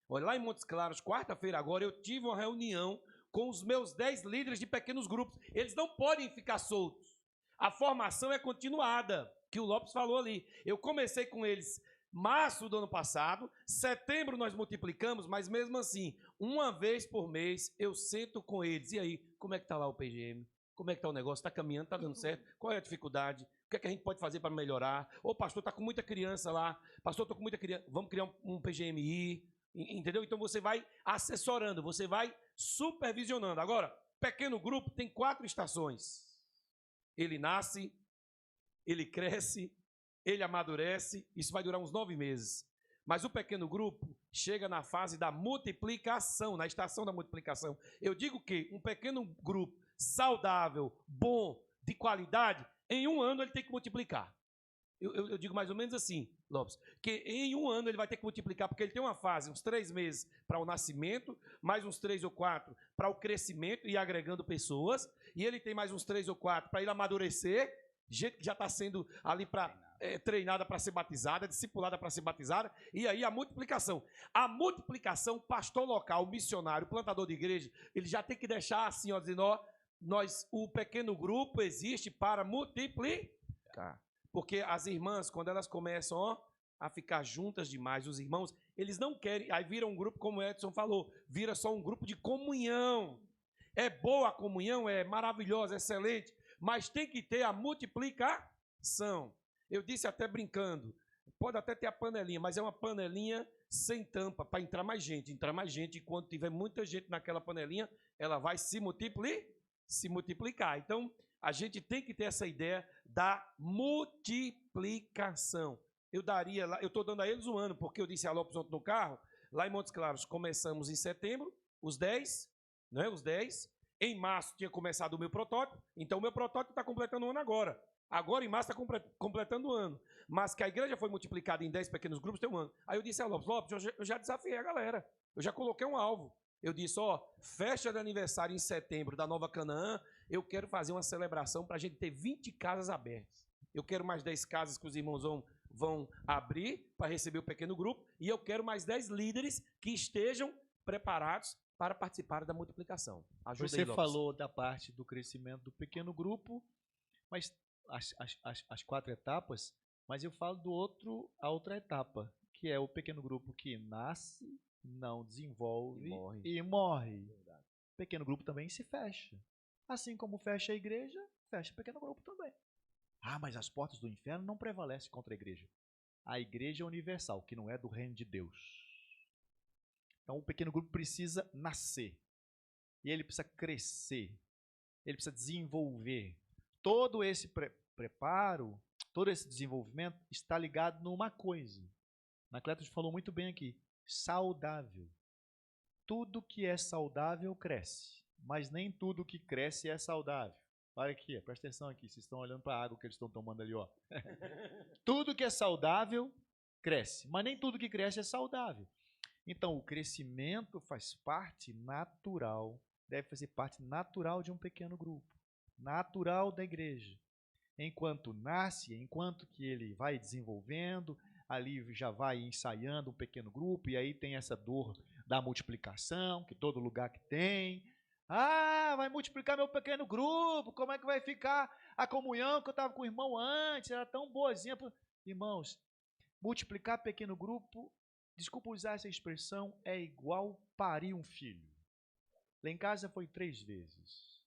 Olha, lá em Montes Claros, quarta-feira agora, eu tive uma reunião com os meus 10 líderes de pequenos grupos. Eles não podem ficar soltos. A formação é continuada, que o Lopes falou ali. Eu comecei com eles março do ano passado, setembro nós multiplicamos, mas mesmo assim, uma vez por mês eu sento com eles. E aí, como é que está lá o PGM? Como é que está o negócio? Está caminhando? Está dando certo? Qual é a dificuldade? O que é que a gente pode fazer para melhorar? Ô, pastor, está com muita criança lá. Pastor, estou com muita criança. Vamos criar um PGMI. Entendeu? Então você vai assessorando, você vai supervisionando. Agora, pequeno grupo tem 4 estações. Ele nasce, ele cresce, ele amadurece. Isso vai durar uns 9 meses. Mas o pequeno grupo chega na fase da multiplicação, na estação da multiplicação. Eu digo que um pequeno grupo saudável, bom, de qualidade, em um ano ele tem que multiplicar. Eu digo mais ou menos assim, Lopes, que em um ano ele vai ter que multiplicar, porque ele tem uma fase, uns 3 meses para o nascimento, mais uns 3 ou 4 para o crescimento e agregando pessoas, e ele tem mais uns 3 ou 4 para ele amadurecer, gente que já está sendo ali treinada para ser batizada, discipulada para ser batizada, e aí a multiplicação. A multiplicação, pastor local, missionário, plantador de igreja, ele já tem que deixar assim, ó, dizendo, ó, o pequeno grupo existe para multiplicar. Porque as irmãs, quando elas começam a ficar juntas demais, os irmãos, eles não querem, aí vira um grupo, como o Edson falou, vira só um grupo de comunhão. É boa a comunhão, é maravilhosa, excelente, mas tem que ter a multiplicação. Eu disse até brincando, pode até ter a panelinha, mas é uma panelinha sem tampa, para entrar mais gente, e quando tiver muita gente naquela panelinha, ela vai se multiplicar. Então, a gente tem que ter essa ideia da multiplicação. Eu estou dando a eles um ano, porque eu disse a Lopes ontem no carro, lá em Montes Claros, começamos em setembro, os 10, né, os 10. Em março tinha começado o meu protótipo, então o meu protótipo está completando um ano agora. Agora, em março, está completando um ano. Mas que a igreja foi multiplicada em 10 pequenos grupos, tem um ano. Aí eu disse a Lopes, eu já desafiei a galera, eu já coloquei um alvo. Eu disse, festa de aniversário em setembro da Nova Canaã, eu quero fazer uma celebração para a gente ter 20 casas abertas. Eu quero mais 10 casas que os irmãos vão abrir para receber o pequeno grupo, e eu quero mais 10 líderes que estejam preparados para participar da multiplicação. Ajuda Você aí, Lopes. falou da parte do crescimento do pequeno grupo, mas as 4 etapas, mas eu falo a outra etapa, que é o pequeno grupo que nasce, não desenvolve e morre. O pequeno grupo também se fecha. Assim como fecha a igreja, fecha o pequeno grupo também. Ah, mas as portas do inferno não prevalecem contra a igreja. A igreja é universal, que não é do reino de Deus. Então o pequeno grupo precisa nascer. E ele precisa crescer. Ele precisa desenvolver. Todo esse preparo, todo esse desenvolvimento está ligado numa coisa. Anacleto falou muito bem aqui. Saudável. Tudo que é saudável cresce, mas nem tudo que cresce é saudável. Olha aqui, presta atenção aqui, vocês estão olhando para a água que eles estão tomando ali, ó. Tudo que é saudável cresce, mas nem tudo que cresce é saudável. Então, o crescimento faz parte natural, deve fazer parte natural de um pequeno grupo, natural da igreja. Enquanto nasce, enquanto que ele vai desenvolvendo, ali já vai ensaiando um pequeno grupo, e aí tem essa dor da multiplicação, que todo lugar que tem. Ah, vai multiplicar meu pequeno grupo, como é que vai ficar a comunhão que eu estava com o irmão antes, era tão boazinha. Irmãos, multiplicar pequeno grupo, desculpa usar essa expressão, é igual parir um filho. Lá em casa foi 3 vezes.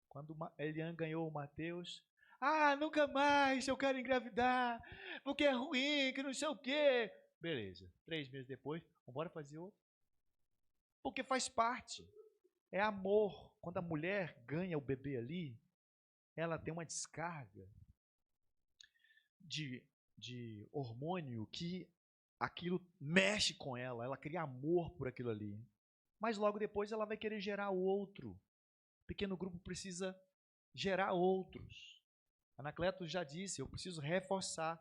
Quando Eliane ganhou o Mateus, nunca mais eu quero engravidar, porque é ruim, que não sei o quê. Beleza, 3 meses depois, vamos fazer outro. Porque faz parte, é amor. Quando a mulher ganha o bebê ali, ela tem uma descarga de hormônio que aquilo mexe com ela cria amor por aquilo ali. Mas logo depois ela vai querer gerar outro. O pequeno grupo precisa gerar outros. Anacleto já disse, eu preciso reforçar.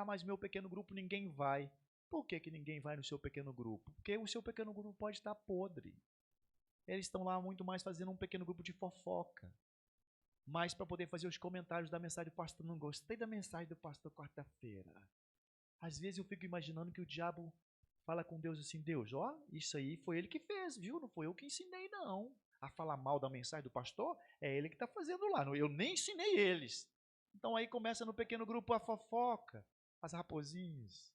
Mas meu pequeno grupo ninguém vai. Por que ninguém vai no seu pequeno grupo? Porque o seu pequeno grupo pode estar podre. Eles estão lá muito mais fazendo um pequeno grupo de fofoca. Mas para poder fazer os comentários da mensagem do pastor. Não gostei da mensagem do pastor quarta-feira. Às vezes eu fico imaginando que o diabo fala com Deus assim, Deus, isso aí foi ele que fez, viu? Não foi eu que ensinei, não. A falar mal da mensagem do pastor, é ele que está fazendo lá. Eu nem ensinei eles. Então aí começa no pequeno grupo a fofoca, as raposinhas,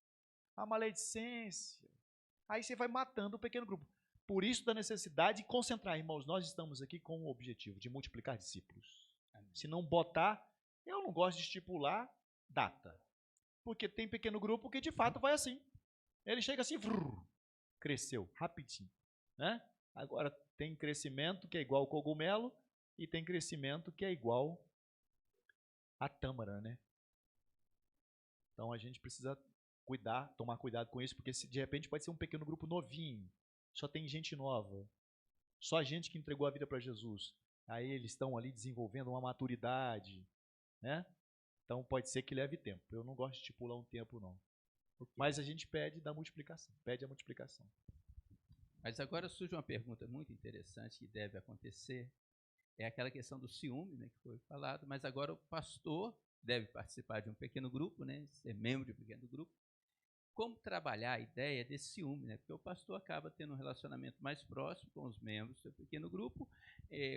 a maledicência. Aí você vai matando o pequeno grupo. Por isso da necessidade de concentrar, irmãos, nós estamos aqui com o objetivo de multiplicar discípulos. Se não botar, eu não gosto de estipular data. Porque tem pequeno grupo que de fato vai assim. Ele chega assim, cresceu rapidinho, né? Agora tem crescimento que é igual ao cogumelo e tem crescimento que é igual a tâmara, né? Então a gente precisa tomar cuidado com isso, porque de repente pode ser um pequeno grupo novinho, só tem gente nova, só gente que entregou a vida para Jesus. Aí eles estão ali desenvolvendo uma maturidade, né? Então pode ser que leve tempo. Eu não gosto de estipular um tempo, não. Mas a gente pede a multiplicação. Mas agora surge uma pergunta muito interessante que deve acontecer. É aquela questão do ciúme, né, que foi falado, mas agora o pastor deve participar de um pequeno grupo, né, ser membro de um pequeno grupo. Como trabalhar a ideia desse ciúme, né? Porque o pastor acaba tendo um relacionamento mais próximo com os membros do seu pequeno grupo,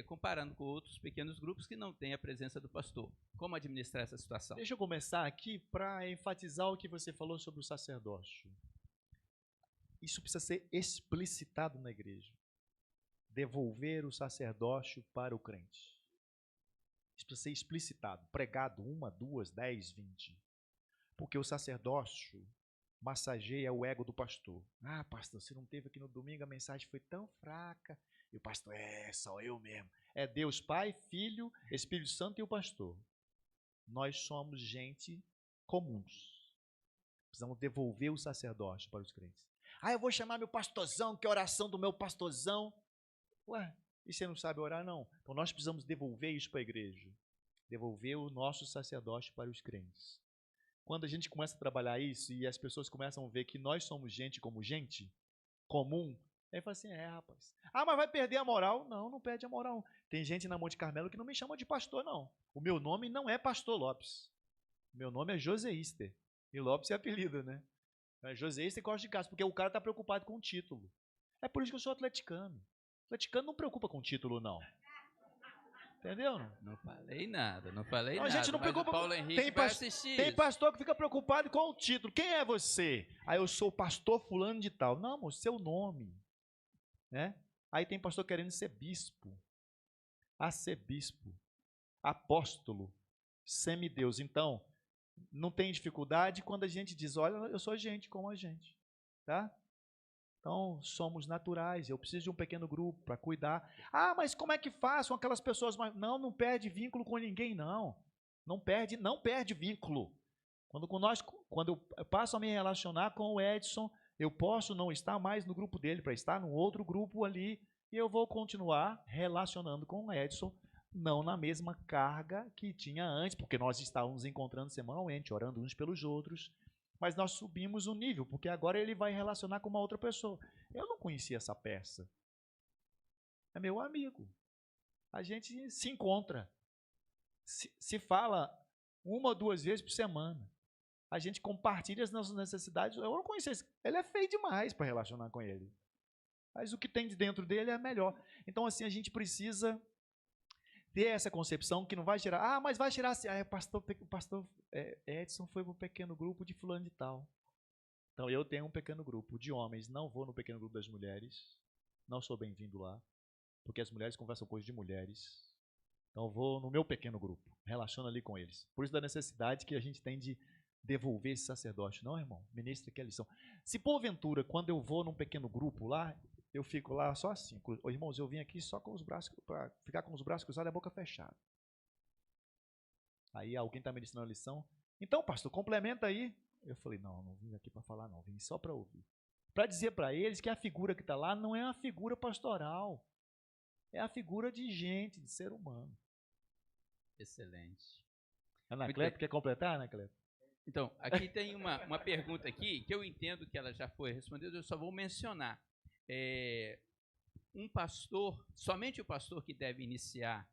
comparando com outros pequenos grupos que não têm a presença do pastor. Como administrar essa situação? Deixa eu começar aqui para enfatizar o que você falou sobre o sacerdócio. Isso precisa ser explicitado na igreja. Devolver o sacerdócio para o crente. Isso precisa ser explicitado, pregado 1, 2, 10, 20. Porque o sacerdócio massageia o ego do pastor. Pastor, você não teve aqui no domingo, a mensagem foi tão fraca. E o pastor, só eu mesmo. É Deus Pai, Filho, Espírito Santo e o pastor. Nós somos gente comuns. Precisamos devolver o sacerdócio para os crentes. Eu vou chamar meu pastorzão, que é a oração do meu pastorzão. E você não sabe orar, não? Então nós precisamos devolver isso para a igreja. Devolver o nosso sacerdócio para os crentes. Quando a gente começa a trabalhar isso e as pessoas começam a ver que nós somos gente como gente, comum, aí fala assim, rapaz. Mas vai perder a moral? Não, não perde a moral. Tem gente na Monte Carmelo que não me chama de pastor, não. O meu nome não é Pastor Lopes. O meu nome é José Ister. E Lopes é apelido, né? José Ister gosta de casa, porque o cara está preocupado com o título. É por isso que eu sou atleticano. Atleticano não preocupa com o título, não. Entendeu? Não falei nada. A gente não preocupa. Paulo Henrique vai assistir. Tem pastor que fica preocupado com o título. Quem é você? Eu sou o pastor fulano de tal. Não, amor, seu nome. Né? Aí tem pastor querendo ser bispo. Arcebispo. Apóstolo. Semideus. Então, não tem dificuldade quando a gente diz, olha, eu sou gente como a gente. Tá? Então, somos naturais. Eu preciso de um pequeno grupo para cuidar. Mas como é que faz com aquelas pessoas? Não perde vínculo com ninguém, não. Não perde vínculo. Quando eu passo a me relacionar com o Edson, eu posso não estar mais no grupo dele para estar no outro grupo ali e eu vou continuar relacionando com o Edson, não na mesma carga que tinha antes, porque nós estávamos encontrando semanalmente, orando uns pelos outros. Mas nós subimos o nível, porque agora ele vai relacionar com uma outra pessoa. Eu não conhecia essa peça. É meu amigo. A gente se encontra. Se fala 1 ou 2 vezes por semana. A gente compartilha as nossas necessidades. Eu não conhecia esse. Ele é feio demais para relacionar com ele. Mas o que tem de dentro dele é melhor. Então, assim, a gente precisa ter essa concepção que não vai gerar, mas vai gerar assim, o pastor Edson foi para o pequeno grupo de fulano de tal. Então, eu tenho um pequeno grupo de homens, não vou no pequeno grupo das mulheres, não sou bem-vindo lá, porque as mulheres conversam coisas de mulheres. Então, eu vou no meu pequeno grupo, relaciono ali com eles. Por isso da necessidade que a gente tem de devolver esse sacerdote. Não, irmão, ministra aqui a lição. Se porventura, quando eu vou num pequeno grupo lá, eu fico lá só assim. Irmãos, eu vim aqui só com os braços, para ficar com os braços cruzados e a boca fechada. Aí alguém está ministrando a lição. Então, pastor, complementa aí. Eu falei, não vim aqui para falar não, vim só para ouvir. Para dizer para eles que a figura que está lá não é uma figura pastoral. É a figura de gente, de ser humano. Excelente. Anacleto, quer completar, Anacleto? Então, aqui tem uma pergunta aqui, que eu entendo que ela já foi respondida, eu só vou mencionar. Um pastor, somente o pastor que deve iniciar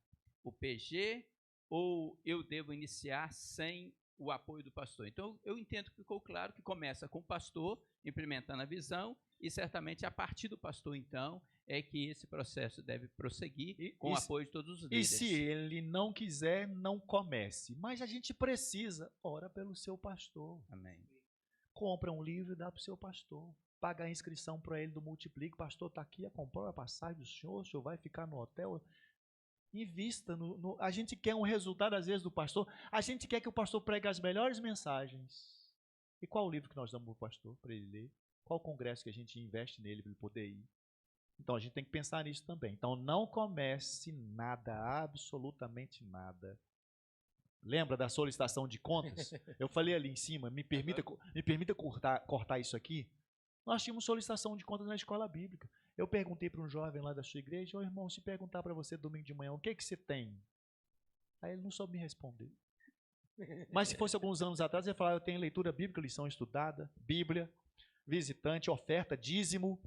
o PG, ou eu devo iniciar sem o apoio do pastor? Então, eu entendo que ficou claro que começa com o pastor, implementando a visão, e certamente a partir do pastor, então, é que esse processo deve prosseguir com o apoio de todos os líderes. E se ele não quiser, não comece. Mas a gente precisa, ora pelo seu pastor. Amém. Compra um livro e dá para o seu pastor. Paga a inscrição para ele do Multiplique. Pastor, está aqui, comprou a passagem do senhor, o senhor vai ficar no hotel. Invista no. A gente quer um resultado, às vezes, do pastor. A gente quer que o pastor pregue as melhores mensagens. E qual o livro que nós damos para o pastor, para ele ler? Qual o congresso que a gente investe nele para ele poder ir? Então, a gente tem que pensar nisso também. Então, não comece nada, absolutamente nada. Lembra da solicitação de contas? Eu falei ali em cima, me permita cortar isso aqui. Nós tínhamos solicitação de contas na escola bíblica. Eu perguntei para um jovem lá da sua igreja, irmão, se perguntar para você domingo de manhã, o que você tem? Aí ele não soube me responder. Mas se fosse alguns anos atrás, ele ia falar, eu tenho leitura bíblica, lição estudada, Bíblia, visitante, oferta, dízimo,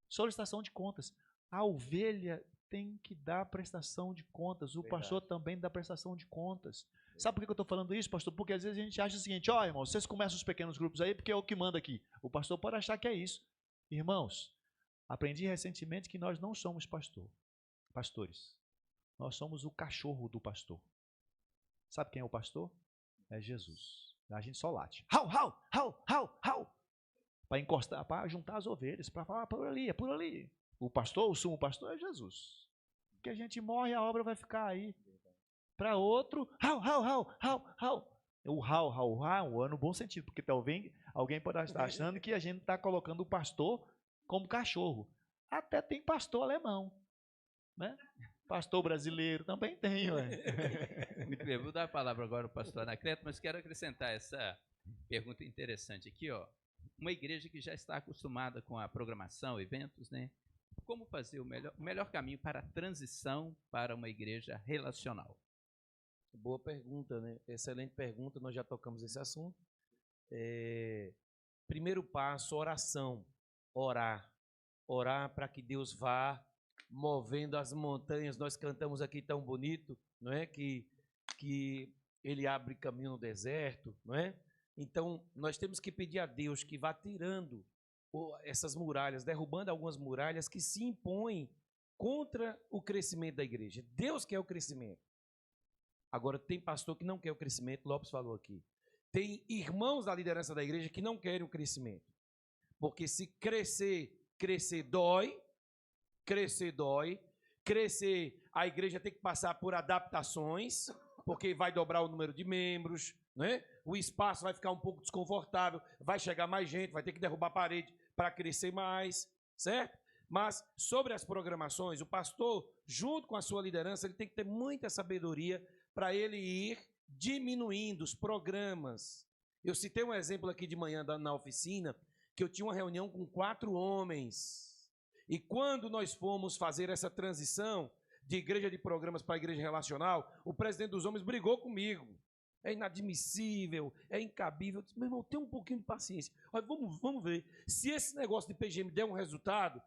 solicitação de contas. A ovelha tem que dar prestação de contas, o pastor também dá prestação de contas. Sabe por que eu estou falando isso, pastor? Porque às vezes a gente acha o seguinte, irmãos, vocês começam os pequenos grupos aí porque é o que manda aqui. O pastor pode achar que é isso. Irmãos, aprendi recentemente que nós não somos pastores. Nós somos o cachorro do pastor. Sabe quem é o pastor? É Jesus. A gente só late. Hau! Para encostar, para juntar as ovelhas, para falar por ali, é por ali. O pastor, o sumo pastor é Jesus. Porque a gente morre, a obra vai ficar aí. Para outro, hau. O hau, no bom sentido, porque talvez alguém pode estar achando que a gente está colocando o pastor como cachorro. Até tem pastor alemão, né? Pastor brasileiro também tem, ué. Muito bem, vou dar a palavra agora ao pastor Anacleto, mas quero acrescentar essa pergunta interessante aqui, ó. Uma igreja que já está acostumada com a programação, eventos, né? Como fazer o melhor caminho para a transição para uma igreja relacional? Boa pergunta, né? Excelente pergunta, nós já tocamos esse assunto. Primeiro passo, oração. Orar para que Deus vá movendo as montanhas. Nós cantamos aqui tão bonito, não é? Que Ele abre caminho no deserto, não é? Então, nós temos que pedir a Deus que vá tirando essas muralhas, derrubando algumas muralhas que se impõem contra o crescimento da igreja. Deus quer o crescimento. Agora, tem pastor que não quer o crescimento, Lopes falou aqui. Tem irmãos da liderança da igreja que não querem o crescimento. Porque se crescer dói, a igreja tem que passar por adaptações, porque vai dobrar o número de membros, né? O espaço vai ficar um pouco desconfortável, vai chegar mais gente, vai ter que derrubar a parede para crescer mais, certo? Mas sobre as programações, o pastor, junto com a sua liderança, ele tem que ter muita sabedoria para ele ir diminuindo os programas. Eu citei um exemplo aqui de manhã na oficina, que eu tinha uma reunião com 4 homens. E quando nós fomos fazer essa transição de igreja de programas para igreja relacional, o presidente dos homens brigou comigo. é inadmissível, é incabível. Eu disse, meu irmão, tem um pouquinho de paciência. Olha, vamos ver. Se esse negócio de PGM der um resultado,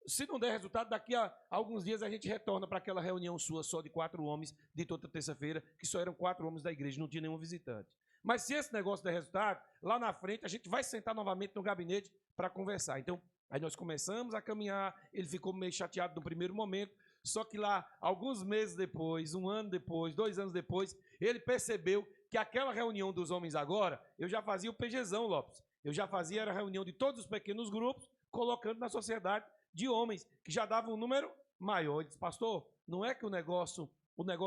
se não der resultado, daqui a alguns dias a gente retorna para aquela reunião sua só de 4 homens, de toda terça-feira, que só eram 4 homens da igreja, não tinha nenhum visitante. Mas se esse negócio der resultado, lá na frente a gente vai sentar novamente no gabinete para conversar. Então, aí nós começamos a caminhar, ele ficou meio chateado no primeiro momento, só que lá, alguns meses depois, 1 ano depois, 2 anos depois, ele percebeu que aquela reunião dos homens agora, eu já fazia o PGzão, Lopes. Eu já fazia era a reunião de todos os pequenos grupos, colocando na sociedade de homens, que já dava um número maior. Ele disse, pastor, não é que o negócio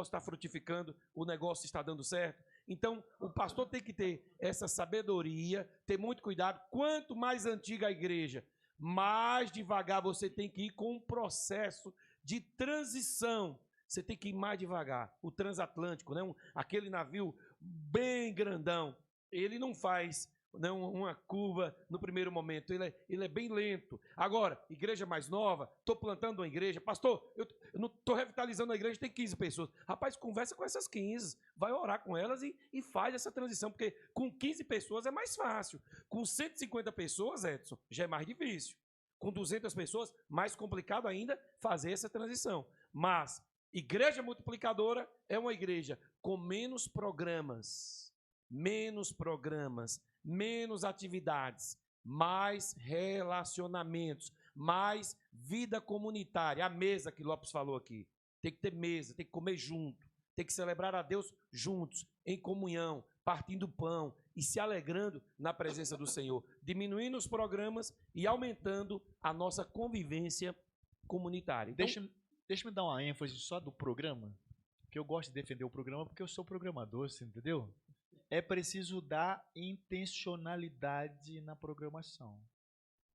está frutificando, o negócio está dando certo? Então, o pastor tem que ter essa sabedoria, ter muito cuidado. Quanto mais antiga a igreja, mais devagar você tem que ir com um processo de transição. Você tem que ir mais devagar. O transatlântico, né? Aquele navio bem grandão, ele não faz uma curva no primeiro momento, ele é bem lento. Agora, igreja mais nova, estou plantando uma igreja, pastor, eu não estou revitalizando a igreja, tem 15 pessoas. Rapaz, conversa com essas 15, vai orar com elas e faz essa transição, porque com 15 pessoas é mais fácil. Com 150 pessoas, Edson, já é mais difícil. Com 200 pessoas, mais complicado ainda fazer essa transição. Mas igreja multiplicadora é uma igreja com menos programas, menos atividades, mais relacionamentos, mais vida comunitária. A mesa que Lopes falou aqui. Tem que ter mesa, tem que comer junto, tem que celebrar a Deus juntos, em comunhão, partindo pão e se alegrando na presença do Senhor, diminuindo os programas e aumentando a nossa convivência comunitária. Então, deixa eu dar uma ênfase só do programa, que eu gosto de defender o programa porque eu sou programador, você entendeu? É preciso dar intencionalidade na programação.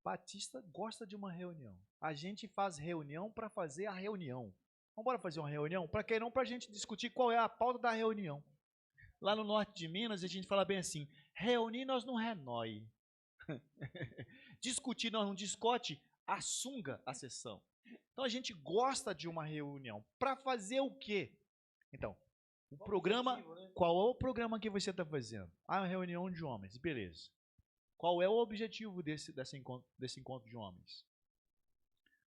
Batista gosta de uma reunião. A gente faz reunião para fazer a reunião. Vamos embora fazer uma reunião? Para que não? Para a gente discutir qual é a pauta da reunião. Lá no norte de Minas, a gente fala bem assim, reunir nós não renói. Discutir nós não discote, assunga a sessão. Então a gente gosta de uma reunião. Para fazer o quê? Então, o programa, qual é o programa que você está fazendo? Ah, uma reunião de homens, beleza. Qual é o objetivo desse encontro de homens?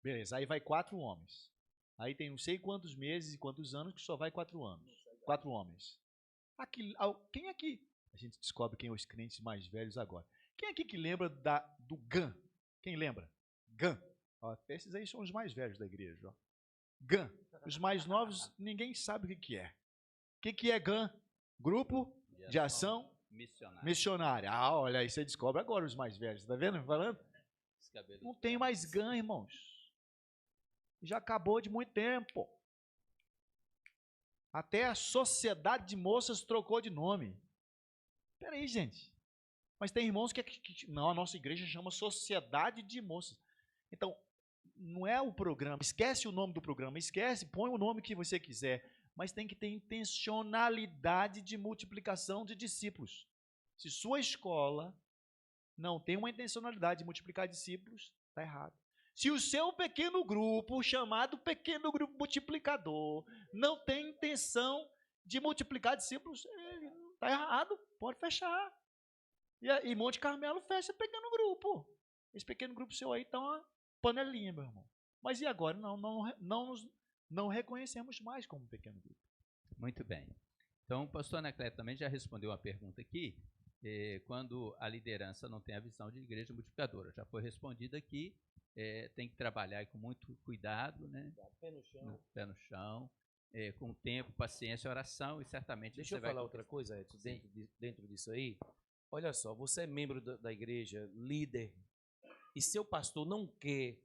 Beleza, aí vai 4 homens. Aí tem não sei quantos meses e quantos anos que só vai 4 anos. 4 homens. Quem aqui? A gente descobre quem são os crentes mais velhos agora. Quem aqui que lembra do GAN? Quem lembra? GAN. Ó, esses aí são os mais velhos da igreja. Ó. GAN. Os mais novos, ninguém sabe o que é. O que é GAN? Grupo de Ação Missionária. Ah, olha aí, você descobre agora os mais velhos. Tá vendo? Falando? Não tem mais GAN, irmãos. Já acabou de muito tempo. Até a Sociedade de Moças trocou de nome. Espera aí, gente. Mas tem irmãos que não, a nossa igreja chama Sociedade de Moças. Então, não é o programa. Esquece o nome do programa. Esquece, põe o nome que você quiser. Mas tem que ter intencionalidade de multiplicação de discípulos. Se sua escola não tem uma intencionalidade de multiplicar discípulos, está errado. Se o seu pequeno grupo, chamado pequeno grupo multiplicador, não tem intenção de multiplicar discípulos, está errado, pode fechar. E Monte Carmelo fecha pequeno grupo. Esse pequeno grupo seu aí está uma panelinha, meu irmão. Mas e agora? Não reconhecemos mais como pequeno grupo. Muito bem. Então, o pastor Anacleto também já respondeu uma pergunta aqui, quando a liderança não tem a visão de igreja multiplicadora. Já foi respondida aqui, tem que trabalhar com muito cuidado, né? Pé no chão, com tempo, paciência, oração, e certamente Deixa eu falar outra coisa, Edson, dentro disso aí. Olha só, você é membro da igreja, líder, e seu pastor não quer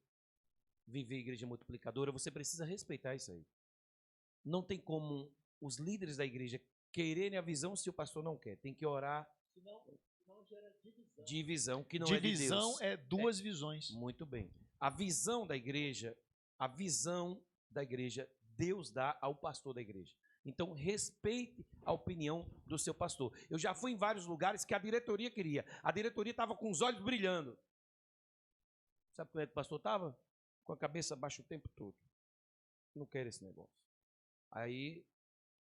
viver igreja multiplicadora, você precisa respeitar isso aí. Não tem como os líderes da igreja quererem a visão se o pastor não quer. Tem que orar. Senão gera divisão, que não é de Deus. Divisão é duas visões. Muito bem. A visão da igreja, Deus dá ao pastor da igreja. Então, respeite a opinião do seu pastor. Eu já fui em vários lugares que a diretoria queria. A diretoria estava com os olhos brilhando. Sabe como é que o pastor estava? Com a cabeça baixa o tempo todo. Não quero esse negócio. Aí,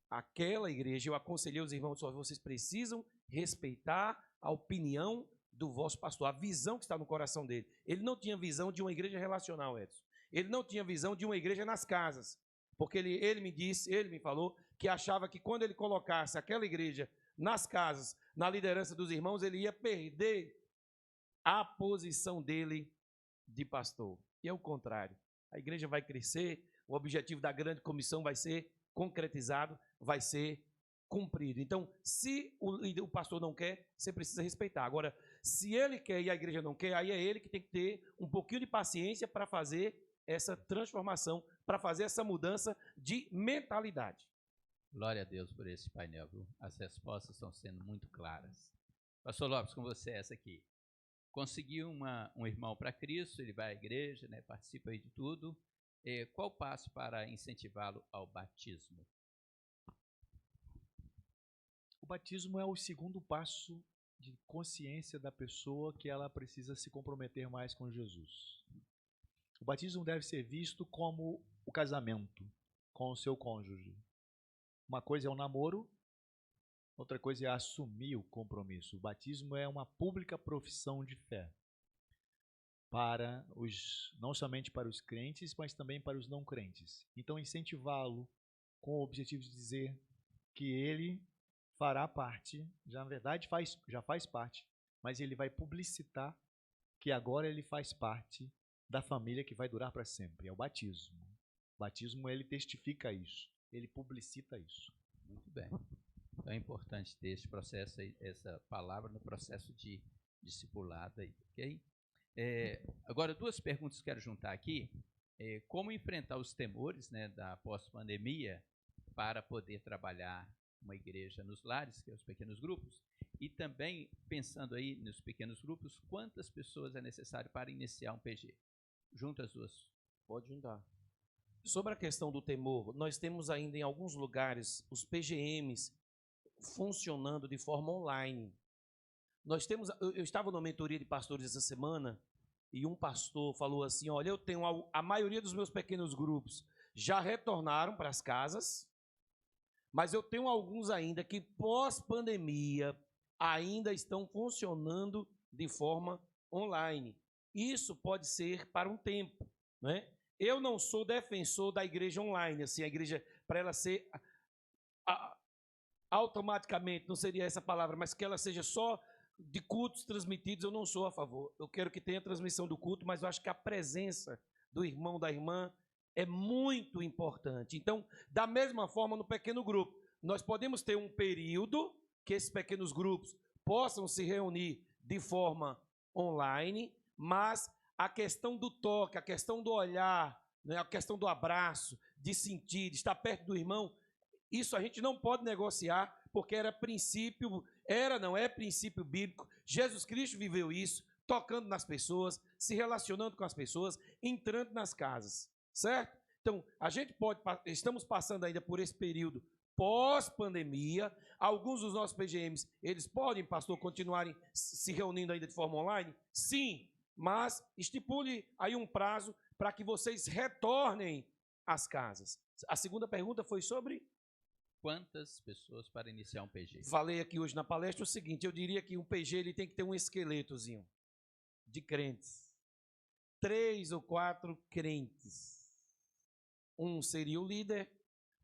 aquela igreja, eu aconselhei os irmãos, só vocês precisam respeitar a opinião do vosso pastor, a visão que está no coração dele. Ele não tinha visão de uma igreja relacional, Edson. Ele não tinha visão de uma igreja nas casas, porque ele me falou que achava que quando ele colocasse aquela igreja nas casas, na liderança dos irmãos, ele ia perder a posição dele de pastor. E é o contrário. A igreja vai crescer, o objetivo da grande comissão vai ser concretizado, vai ser cumprido. Então, se o pastor não quer, você precisa respeitar. Agora, se ele quer e a igreja não quer, aí é ele que tem que ter um pouquinho de paciência para fazer essa transformação, para fazer essa mudança de mentalidade. Glória a Deus por esse painel, viu? As respostas estão sendo muito claras. Pastor Lopes, com você essa aqui. Conseguiu um irmão para Cristo, ele vai à igreja, né, participa aí de tudo. Qual o passo para incentivá-lo ao batismo? O batismo é o segundo passo de consciência da pessoa que ela precisa se comprometer mais com Jesus. O batismo deve ser visto como o casamento com o seu cônjuge. Uma coisa é o namoro, outra coisa é assumir o compromisso. O batismo é uma pública profissão de fé não somente para os crentes, mas também para os não crentes. Então, incentivá-lo com o objetivo de dizer que ele fará parte, já na verdade já faz parte, mas ele vai publicitar que agora ele faz parte da família que vai durar para sempre. É o batismo. O batismo, ele testifica isso, ele publicita isso. Muito bem. Então é importante ter esse processo aí, essa palavra no processo de discipulado aí, ok? Agora, duas perguntas que quero juntar aqui. Como enfrentar os temores, né, da pós-pandemia para poder trabalhar uma igreja nos lares, que é os pequenos grupos, e também, pensando aí nos pequenos grupos, quantas pessoas é necessário para iniciar um PG? Junta as duas. Pode juntar. Sobre a questão do temor, nós temos ainda em alguns lugares os PGMs funcionando de forma online. Eu estava numa mentoria de pastores essa semana e um pastor falou assim, olha, eu tenho a maioria dos meus pequenos grupos já retornaram para as casas, mas eu tenho alguns ainda que pós-pandemia ainda estão funcionando de forma online. Isso pode ser para um tempo, né? Eu não sou defensor da igreja online, assim, a igreja, para ela ser automaticamente, não seria essa palavra, mas que ela seja só de cultos transmitidos, eu não sou a favor. Eu quero que tenha transmissão do culto, mas eu acho que a presença do irmão, da irmã, é muito importante. Então, da mesma forma, no pequeno grupo, nós podemos ter um período que esses pequenos grupos possam se reunir de forma online, mas a questão do toque, a questão do olhar, né, a questão do abraço, de sentir, de estar perto do irmão, isso a gente não pode negociar, porque é princípio bíblico. Jesus Cristo viveu isso, tocando nas pessoas, se relacionando com as pessoas, entrando nas casas, certo? Então, estamos passando ainda por esse período pós-pandemia. Alguns dos nossos PGMs, eles podem, pastor, continuarem se reunindo ainda de forma online? Sim, mas estipule aí um prazo para que vocês retornem às casas. A segunda pergunta foi sobre... Quantas pessoas para iniciar um PG? Falei aqui hoje na palestra o seguinte, eu diria que um PG ele tem que ter um esqueletozinho de crentes. 3 ou 4 crentes. Um seria o líder,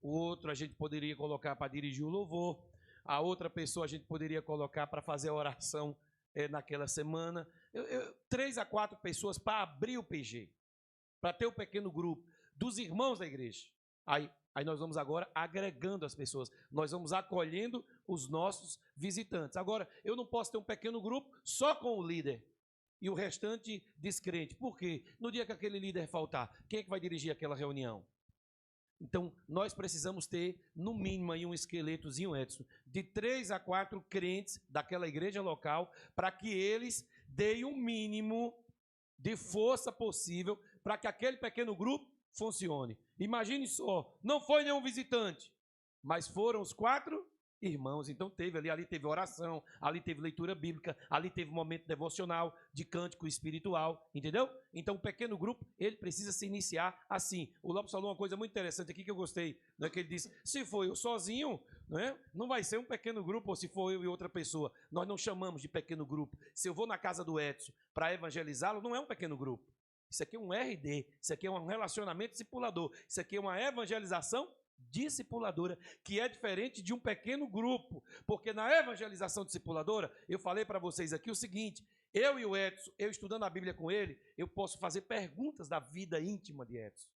o outro a gente poderia colocar para dirigir o louvor, a outra pessoa a gente poderia colocar para fazer a oração naquela semana. 3 a 4 pessoas para abrir o PG, para ter o pequeno grupo dos irmãos da igreja. Aí nós vamos agora agregando as pessoas, nós vamos acolhendo os nossos visitantes. Agora, eu não posso ter um pequeno grupo só com o líder e o restante descrente. Por quê? No dia que aquele líder faltar, quem é que vai dirigir aquela reunião? Então, nós precisamos ter, no mínimo, aí um esqueletozinho, Edson, de 3 a 4 crentes daquela igreja local, para que eles deem o mínimo de força possível para que aquele pequeno grupo funcione. Imagine só, não foi nenhum visitante, mas foram os 4 irmãos. Então ali teve oração, ali teve leitura bíblica, ali teve momento devocional, de cântico espiritual, entendeu? Então o pequeno grupo, ele precisa se iniciar assim. O Lopes falou uma coisa muito interessante aqui que eu gostei, né, que ele disse, se for eu sozinho, né, não vai ser um pequeno grupo, ou se for eu e outra pessoa. Nós não chamamos de pequeno grupo. Se eu vou na casa do Edson para evangelizá-lo, não é um pequeno grupo. Isso aqui é um RD, isso aqui é um relacionamento discipulador, isso aqui é uma evangelização discipuladora, que é diferente de um pequeno grupo, porque na evangelização discipuladora, eu falei para vocês aqui o seguinte, eu e o Edson, eu estudando a Bíblia com ele, eu posso fazer perguntas da vida íntima de Edson,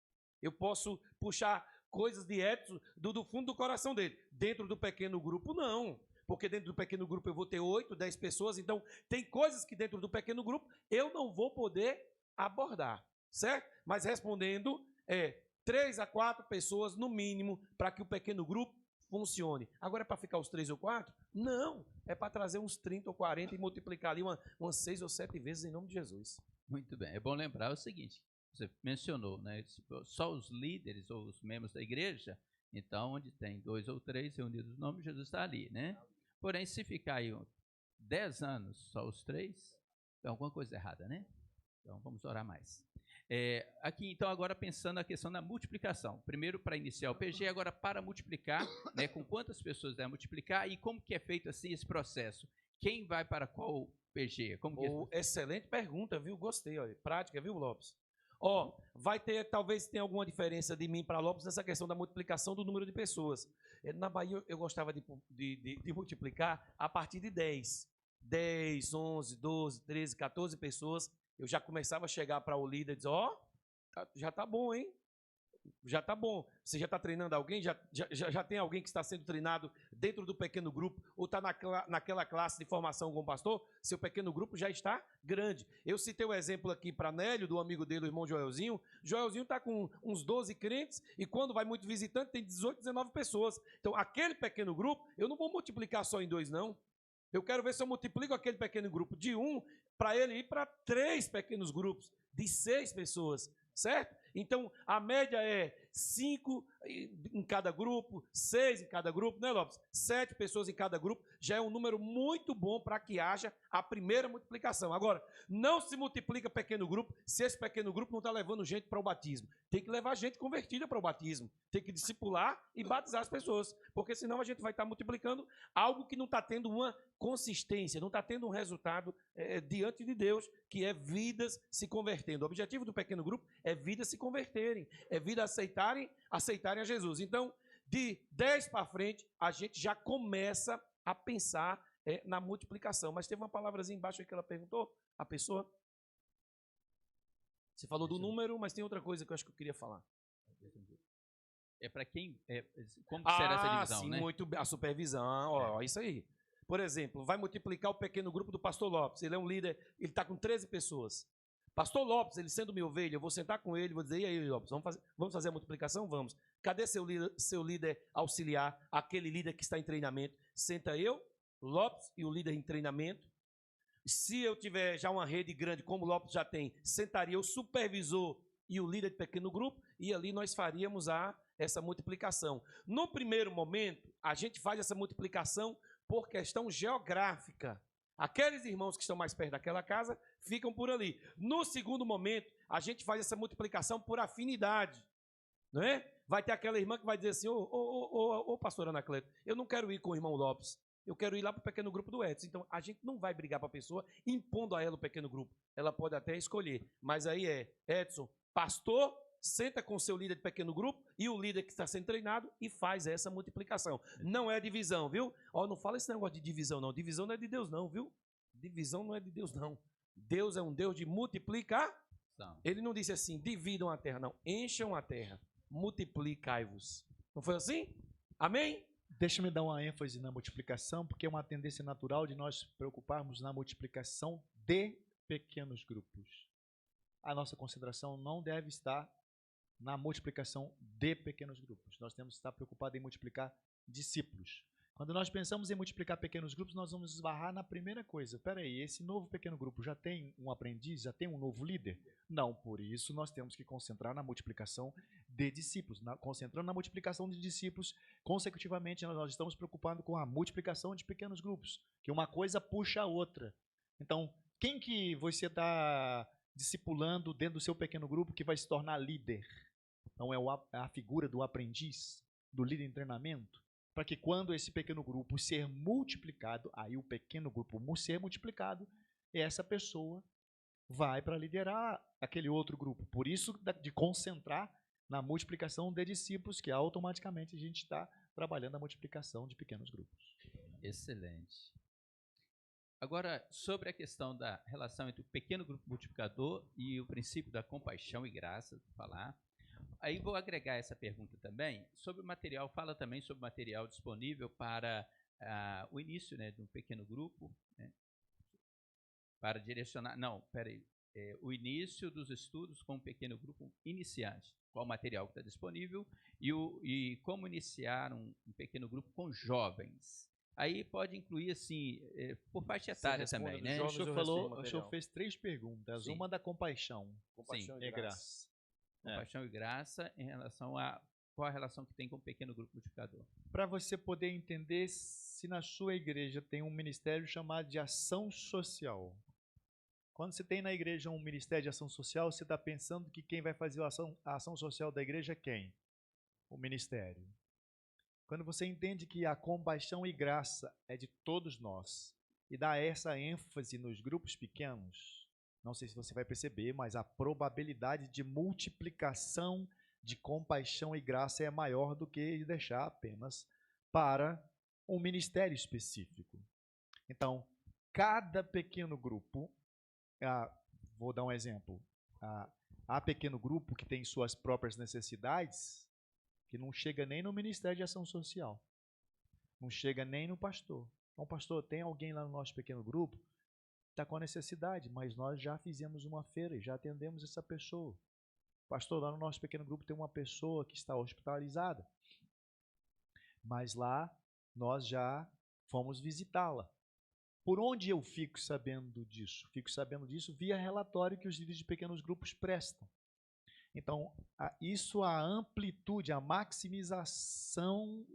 eu posso puxar coisas de Edson do fundo do coração dele, dentro do pequeno grupo não, porque dentro do pequeno grupo eu vou ter 8, 10 pessoas, então tem coisas que dentro do pequeno grupo eu não vou poder abordar, certo? Mas respondendo, 3 a 4 pessoas no mínimo para que o pequeno grupo funcione. Agora é para ficar os 3 ou 4? Não, é para trazer uns 30 ou 40 e multiplicar ali umas 6 ou 7 vezes em nome de Jesus. Muito bem, é bom lembrar o seguinte, você mencionou, né, só os líderes ou os membros da igreja, então onde tem 2 ou 3 reunidos no nome de Jesus está ali, né? Porém, se ficar aí 10 anos só os 3, tem alguma coisa errada, né? Então, vamos orar mais. Aqui, então, agora pensando na questão da multiplicação. Primeiro, para iniciar o PG, agora para multiplicar, né, com quantas pessoas deve multiplicar e como que é feito assim esse processo? Quem vai para qual PG? Excelente pergunta, viu? Gostei, olha. Prática, viu, Lopes? Vai ter, talvez tenha alguma diferença de mim para Lopes nessa questão da multiplicação do número de pessoas. Na Bahia, eu gostava de multiplicar a partir de 10. 10, 11, 12, 13, 14 pessoas. Eu já começava a chegar para o líder e dizer, já tá bom, hein? Já tá bom. Você já está treinando alguém? Já tem alguém que está sendo treinado dentro do pequeno grupo ou está naquela classe de formação com o pastor? Seu pequeno grupo já está grande. Eu citei o exemplo aqui para Nélio, do amigo dele, o irmão Joelzinho. Joelzinho está com uns 12 crentes e quando vai muito visitante tem 18, 19 pessoas. Então, aquele pequeno grupo, eu não vou multiplicar só em 2, não. Eu quero ver se eu multiplico aquele pequeno grupo de 1 para ele ir para 3 pequenos grupos de 6 pessoas, certo? Então, a média é 5 em cada grupo, 6 em cada grupo, né, Lopes? 7 pessoas em cada grupo, já é um número muito bom para que haja a primeira multiplicação. Agora, não se multiplica pequeno grupo se esse pequeno grupo não está levando gente para o batismo. Tem que levar gente convertida para o batismo, tem que discipular e batizar as pessoas, porque senão a gente vai estar multiplicando algo que não está tendo uma consistência, não está tendo um resultado diante de Deus, que é vidas se convertendo. O objetivo do pequeno grupo é vidas se converterem, é vidas aceitarem a Jesus. Então, de 10 para frente, a gente já começa a pensar na multiplicação. Mas teve uma palavrazinha embaixo aí que ela perguntou, a pessoa. Você falou do número, mas tem outra coisa que eu acho que eu queria falar. É para quem? Como que será essa divisão, sim, né? muito a supervisão, isso aí. Por exemplo, vai multiplicar o pequeno grupo do pastor Lopes. Ele é um líder, ele está com 13 pessoas. Pastor Lopes, ele sendo minha ovelha, eu vou sentar com ele, vou dizer, e aí, Lopes, vamos fazer a multiplicação? Vamos. Cadê seu líder auxiliar, aquele líder que está em treinamento? Senta eu, Lopes e o líder em treinamento. Se eu tiver já uma rede grande, como o Lopes já tem, sentaria o supervisor e o líder de pequeno grupo, e ali nós faríamos essa multiplicação. No primeiro momento, a gente faz essa multiplicação por questão geográfica. Aqueles irmãos que estão mais perto daquela casa ficam por ali. No segundo momento, a gente faz essa multiplicação por afinidade, não é? Vai ter aquela irmã que vai dizer assim, ô pastor Anacleto, eu não quero ir com o irmão Lopes, eu quero ir lá para o pequeno grupo do Edson. Então, a gente não vai brigar para a pessoa impondo a ela o pequeno grupo. Ela pode até escolher, mas aí Edson, pastor, senta com o seu líder de pequeno grupo e o líder que está sendo treinado e faz essa multiplicação. Não é divisão, viu? Não fala esse negócio de divisão, não. Divisão não é de Deus, não, viu? Divisão não é de Deus, não. Deus é um Deus de multiplicação. Ele não disse assim, dividam a terra, não. Encham a terra, multiplicai-vos. Não foi assim? Amém? Deixa-me dar uma ênfase na multiplicação, porque é uma tendência natural de nós preocuparmos na multiplicação de pequenos grupos. A nossa concentração não deve estar na multiplicação de pequenos grupos. Nós temos que estar preocupados em multiplicar discípulos. Quando nós pensamos em multiplicar pequenos grupos, nós vamos esbarrar na primeira coisa. Espera aí, esse novo pequeno grupo já tem um aprendiz, já tem um novo líder? Não, por isso nós temos que concentrar na multiplicação de discípulos. Concentrando na multiplicação de discípulos, consecutivamente, nós estamos preocupados com a multiplicação de pequenos grupos, que uma coisa puxa a outra. Então, quem que você está discipulando dentro do seu pequeno grupo que vai se tornar líder? Então, é a figura do aprendiz, do líder em treinamento, para que quando esse pequeno grupo ser multiplicado, aí o pequeno grupo ser multiplicado, essa pessoa vai para liderar aquele outro grupo. Por isso, de concentrar na multiplicação de discípulos, que automaticamente a gente está trabalhando a multiplicação de pequenos grupos. Excelente. Agora, sobre a questão da relação entre o pequeno grupo multiplicador e o princípio da compaixão e graça, vou falar. Aí vou agregar essa pergunta também sobre o material. Fala também sobre o material disponível para o início, né, de um pequeno grupo, né, para direcionar. Não, peraí. O início dos estudos com um pequeno grupo iniciante. Qual o material que está disponível e como iniciar um pequeno grupo com jovens. Aí pode incluir, assim, por faixa etária também, né? O senhor fez 3 perguntas. Sim. Uma da compaixão. Compaixão e graça. Compaixão e graça em relação a qual a relação que tem com o pequeno grupo multiplicador. Para você poder entender se na sua igreja tem um ministério chamado de ação social. Quando você tem na igreja um ministério de ação social, você está pensando que quem vai fazer a ação social da igreja é quem? O ministério. Quando você entende que a compaixão e graça é de todos nós e dá essa ênfase nos grupos pequenos, não sei se você vai perceber, mas a probabilidade de multiplicação de compaixão e graça é maior do que deixar apenas para um ministério específico. Então, cada pequeno grupo, vou dar um exemplo, há pequeno grupo que tem suas próprias necessidades, que não chega nem no Ministério de Ação Social, não chega nem no pastor. Então, pastor, tem alguém lá no nosso pequeno grupo está com a necessidade, mas nós já fizemos uma feira e já atendemos essa pessoa. Pastor, lá no nosso pequeno grupo tem uma pessoa que está hospitalizada, mas lá nós já fomos visitá-la. Por onde eu fico sabendo disso? Fico sabendo disso via relatório que os líderes de pequenos grupos prestam. Então, a amplitude, a maximização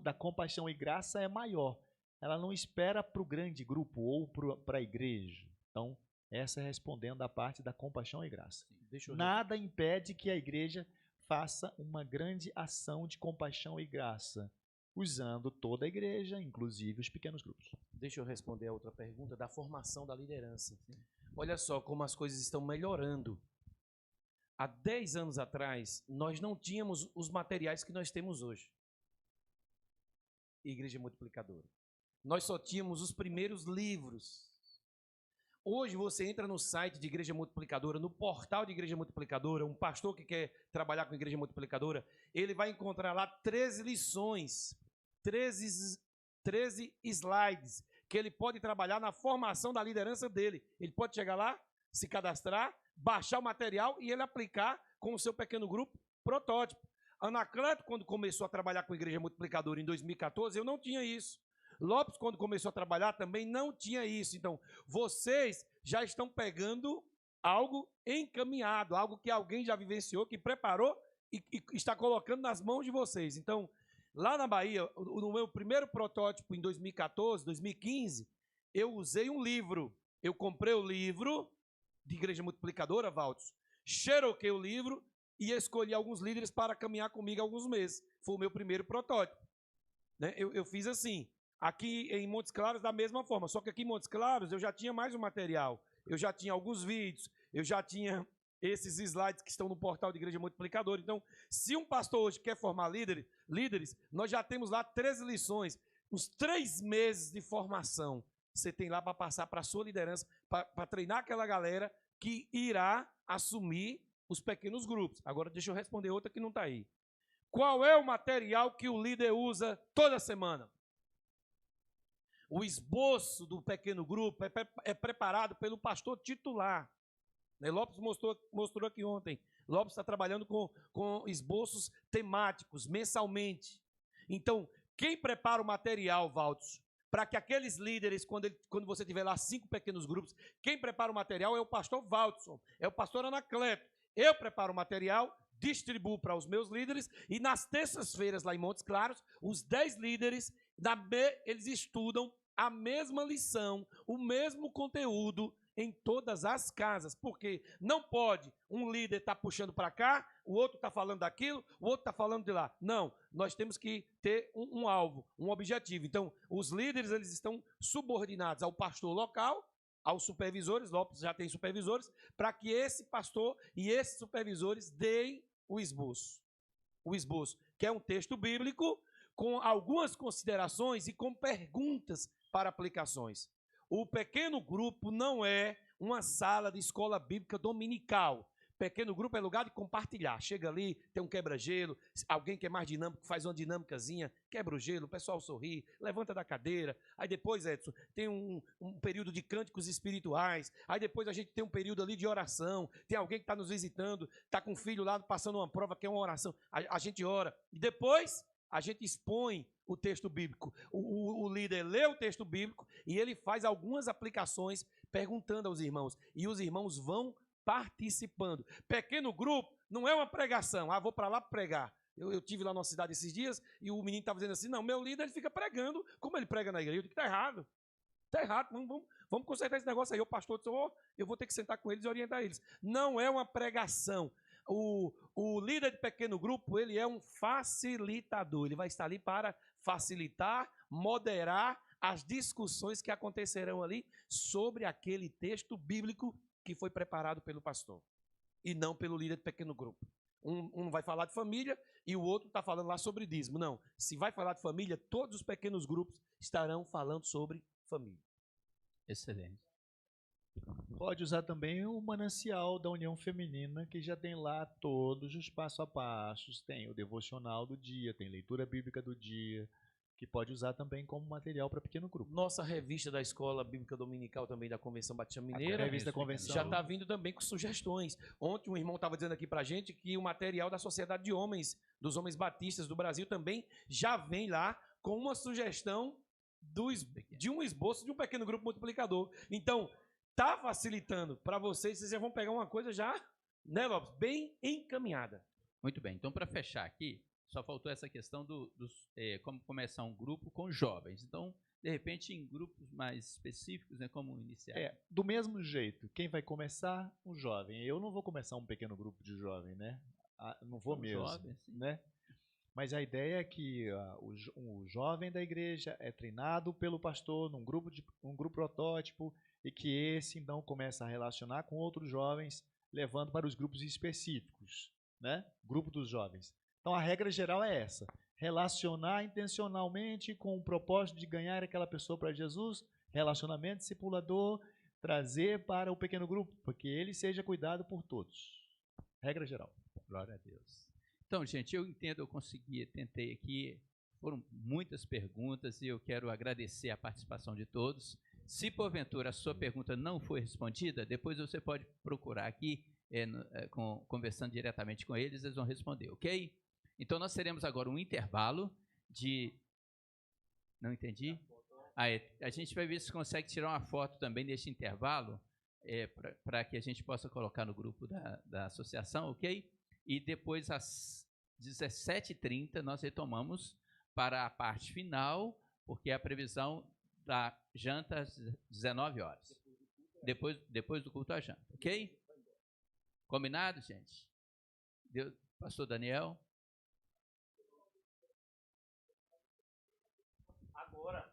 da compaixão e graça é maior. Ela não espera para o grande grupo ou para a igreja. Então, essa é respondendo a parte da compaixão e graça. Nada impede que a igreja faça uma grande ação de compaixão e graça, usando toda a igreja, inclusive os pequenos grupos. Deixa eu responder a outra pergunta da formação da liderança. Olha só como as coisas estão melhorando. Há 10 anos atrás, nós não tínhamos os materiais que nós temos hoje. Igreja Multiplicadora. Nós só tínhamos os primeiros livros. Hoje você entra no site de Igreja Multiplicadora, no portal de Igreja Multiplicadora, um pastor que quer trabalhar com Igreja Multiplicadora, ele vai encontrar lá 13 lições, 13 slides, que ele pode trabalhar na formação da liderança dele. Ele pode chegar lá, se cadastrar, baixar o material e ele aplicar com o seu pequeno grupo protótipo. Anacleto, quando começou a trabalhar com a Igreja Multiplicadora em 2014, eu não tinha isso. Lopes, quando começou a trabalhar, também não tinha isso. Então, vocês já estão pegando algo encaminhado, algo que alguém já vivenciou, que preparou e está colocando nas mãos de vocês. Então, lá na Bahia, no meu primeiro protótipo em 2014, 2015, eu usei um livro. Eu comprei o livro de Igreja Multiplicadora, Valdos, xeroquei o livro e escolhi alguns líderes para caminhar comigo alguns meses. Foi o meu primeiro protótipo. Né? Eu fiz assim. Aqui em Montes Claros, da mesma forma. Só que aqui em Montes Claros, eu já tinha mais um material. Eu já tinha alguns vídeos. Eu já tinha esses slides que estão no portal de Igreja Multiplicadora. Então, se um pastor hoje quer formar líderes, nós já temos lá 13 lições. Uns 3 meses de formação. Você tem lá para passar para a sua liderança, para treinar aquela galera que irá assumir os pequenos grupos. Agora, deixa eu responder outra que não está aí. Qual é o material que o líder usa toda semana? O esboço do pequeno grupo é preparado pelo pastor titular. Lopes mostrou aqui ontem. Lopes está trabalhando com esboços temáticos, mensalmente. Então, quem prepara o material, Valdos, para que aqueles líderes, quando você tiver lá 5 pequenos grupos, quem prepara o material é o pastor Valdson, é o pastor Anacleto. Eu preparo o material distribuo para os meus líderes, e nas terças-feiras lá em Montes Claros, os 10 líderes, eles estudam a mesma lição, o mesmo conteúdo em todas as casas, porque não pode um líder estar puxando para cá, o outro está falando daquilo, o outro está falando de lá. Não, nós temos que ter um alvo, um objetivo. Então, os líderes, eles estão subordinados ao pastor local, aos supervisores, Lopes já tem supervisores, para que esse pastor e esses supervisores deem o esboço. O esboço, que é um texto bíblico com algumas considerações e com perguntas para aplicações. O pequeno grupo não é uma sala de escola bíblica dominical. Pequeno grupo é lugar de compartilhar. Chega ali, tem um quebra-gelo, alguém que é mais dinâmico faz uma dinâmicazinha, quebra o gelo, o pessoal sorri, levanta da cadeira. Aí depois, Edson, tem um período de cânticos espirituais. Aí depois a gente tem um período ali de oração. Tem alguém que está nos visitando, está com um filho lá passando uma prova que é uma oração. A gente ora. E depois a gente expõe o texto bíblico. O líder lê o texto bíblico e ele faz algumas aplicações perguntando aos irmãos. E os irmãos vão participando. Pequeno grupo não é uma pregação. Ah, vou para lá pregar. Eu tive lá na cidade esses dias e o menino estava dizendo assim, não, meu líder ele fica pregando como ele prega na igreja. Eu digo que está errado. Está errado, vamos consertar esse negócio aí. O pastor disse, eu vou ter que sentar com eles e orientar eles. Não é uma pregação. O líder de pequeno grupo, ele é um facilitador. Ele vai estar ali para facilitar, moderar as discussões que acontecerão ali sobre aquele texto bíblico que foi preparado pelo pastor e não pelo líder de pequeno grupo. Um vai falar de família e o outro está falando lá sobre dízimo. Não, se vai falar de família, todos os pequenos grupos estarão falando sobre família. Excelente. Pode usar também o manancial da União Feminina, que já tem lá todos os passo a passos, tem o devocional do dia, tem leitura bíblica do dia, que pode usar também como material para pequeno grupo. Nossa revista da Escola Bíblica Dominical também da Convenção Batista Mineira, A revista da Convenção já está vindo também com sugestões. Ontem um irmão estava dizendo aqui para a gente que o material da Sociedade de Homens, dos Homens Batistas do Brasil também já vem lá com uma sugestão de um esboço de um pequeno grupo multiplicador. Então, está facilitando para vocês já vão pegar uma coisa já, né, Lopes, bem encaminhada. Muito bem, então para fechar aqui, só faltou essa questão como começar um grupo com jovens. Então, de repente, em grupos mais específicos, né, como iniciar. Do mesmo jeito, quem vai começar? Um jovem. Eu não vou começar um pequeno grupo de jovem, né? Não vou mesmo, jovem, né? Mas a ideia é que o jovem da igreja é treinado pelo pastor num grupo protótipo e que esse, então, começa a relacionar com outros jovens, levando para os grupos específicos, né? Grupo dos jovens. Então, a regra geral é essa. Relacionar intencionalmente com o propósito de ganhar aquela pessoa para Jesus, relacionamento discipulador, trazer para o pequeno grupo, porque ele seja cuidado por todos. Regra geral. Glória a Deus. Então, gente, eu entendo, tentei aqui, foram muitas perguntas e eu quero agradecer a participação de todos. Se porventura a sua pergunta não foi respondida, depois você pode procurar aqui, conversando diretamente com eles, eles vão responder, ok? Então, nós teremos agora um intervalo de... Não entendi? A gente vai ver se consegue tirar uma foto também neste intervalo, para que a gente possa colocar no grupo da associação, ok? E depois, às 17h30, nós retomamos para a parte final, porque a previsão da janta às 19 horas. Depois do culto à janta, ok? Combinado, gente? Pastor Daniel? Agora.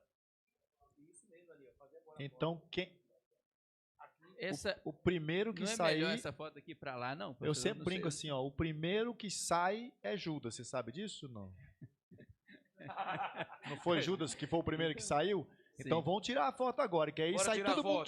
Isso mesmo, Daniel. Fazer agora. Então, o primeiro que não é sair... melhor essa foto aqui para lá, não? Eu sempre brinco assim, ó, o primeiro que sai é Judas. Você sabe disso? Não. Não foi Judas que foi o primeiro que saiu? Então vamos tirar a foto agora, que aí Bora sai tirar todo a foto. mundo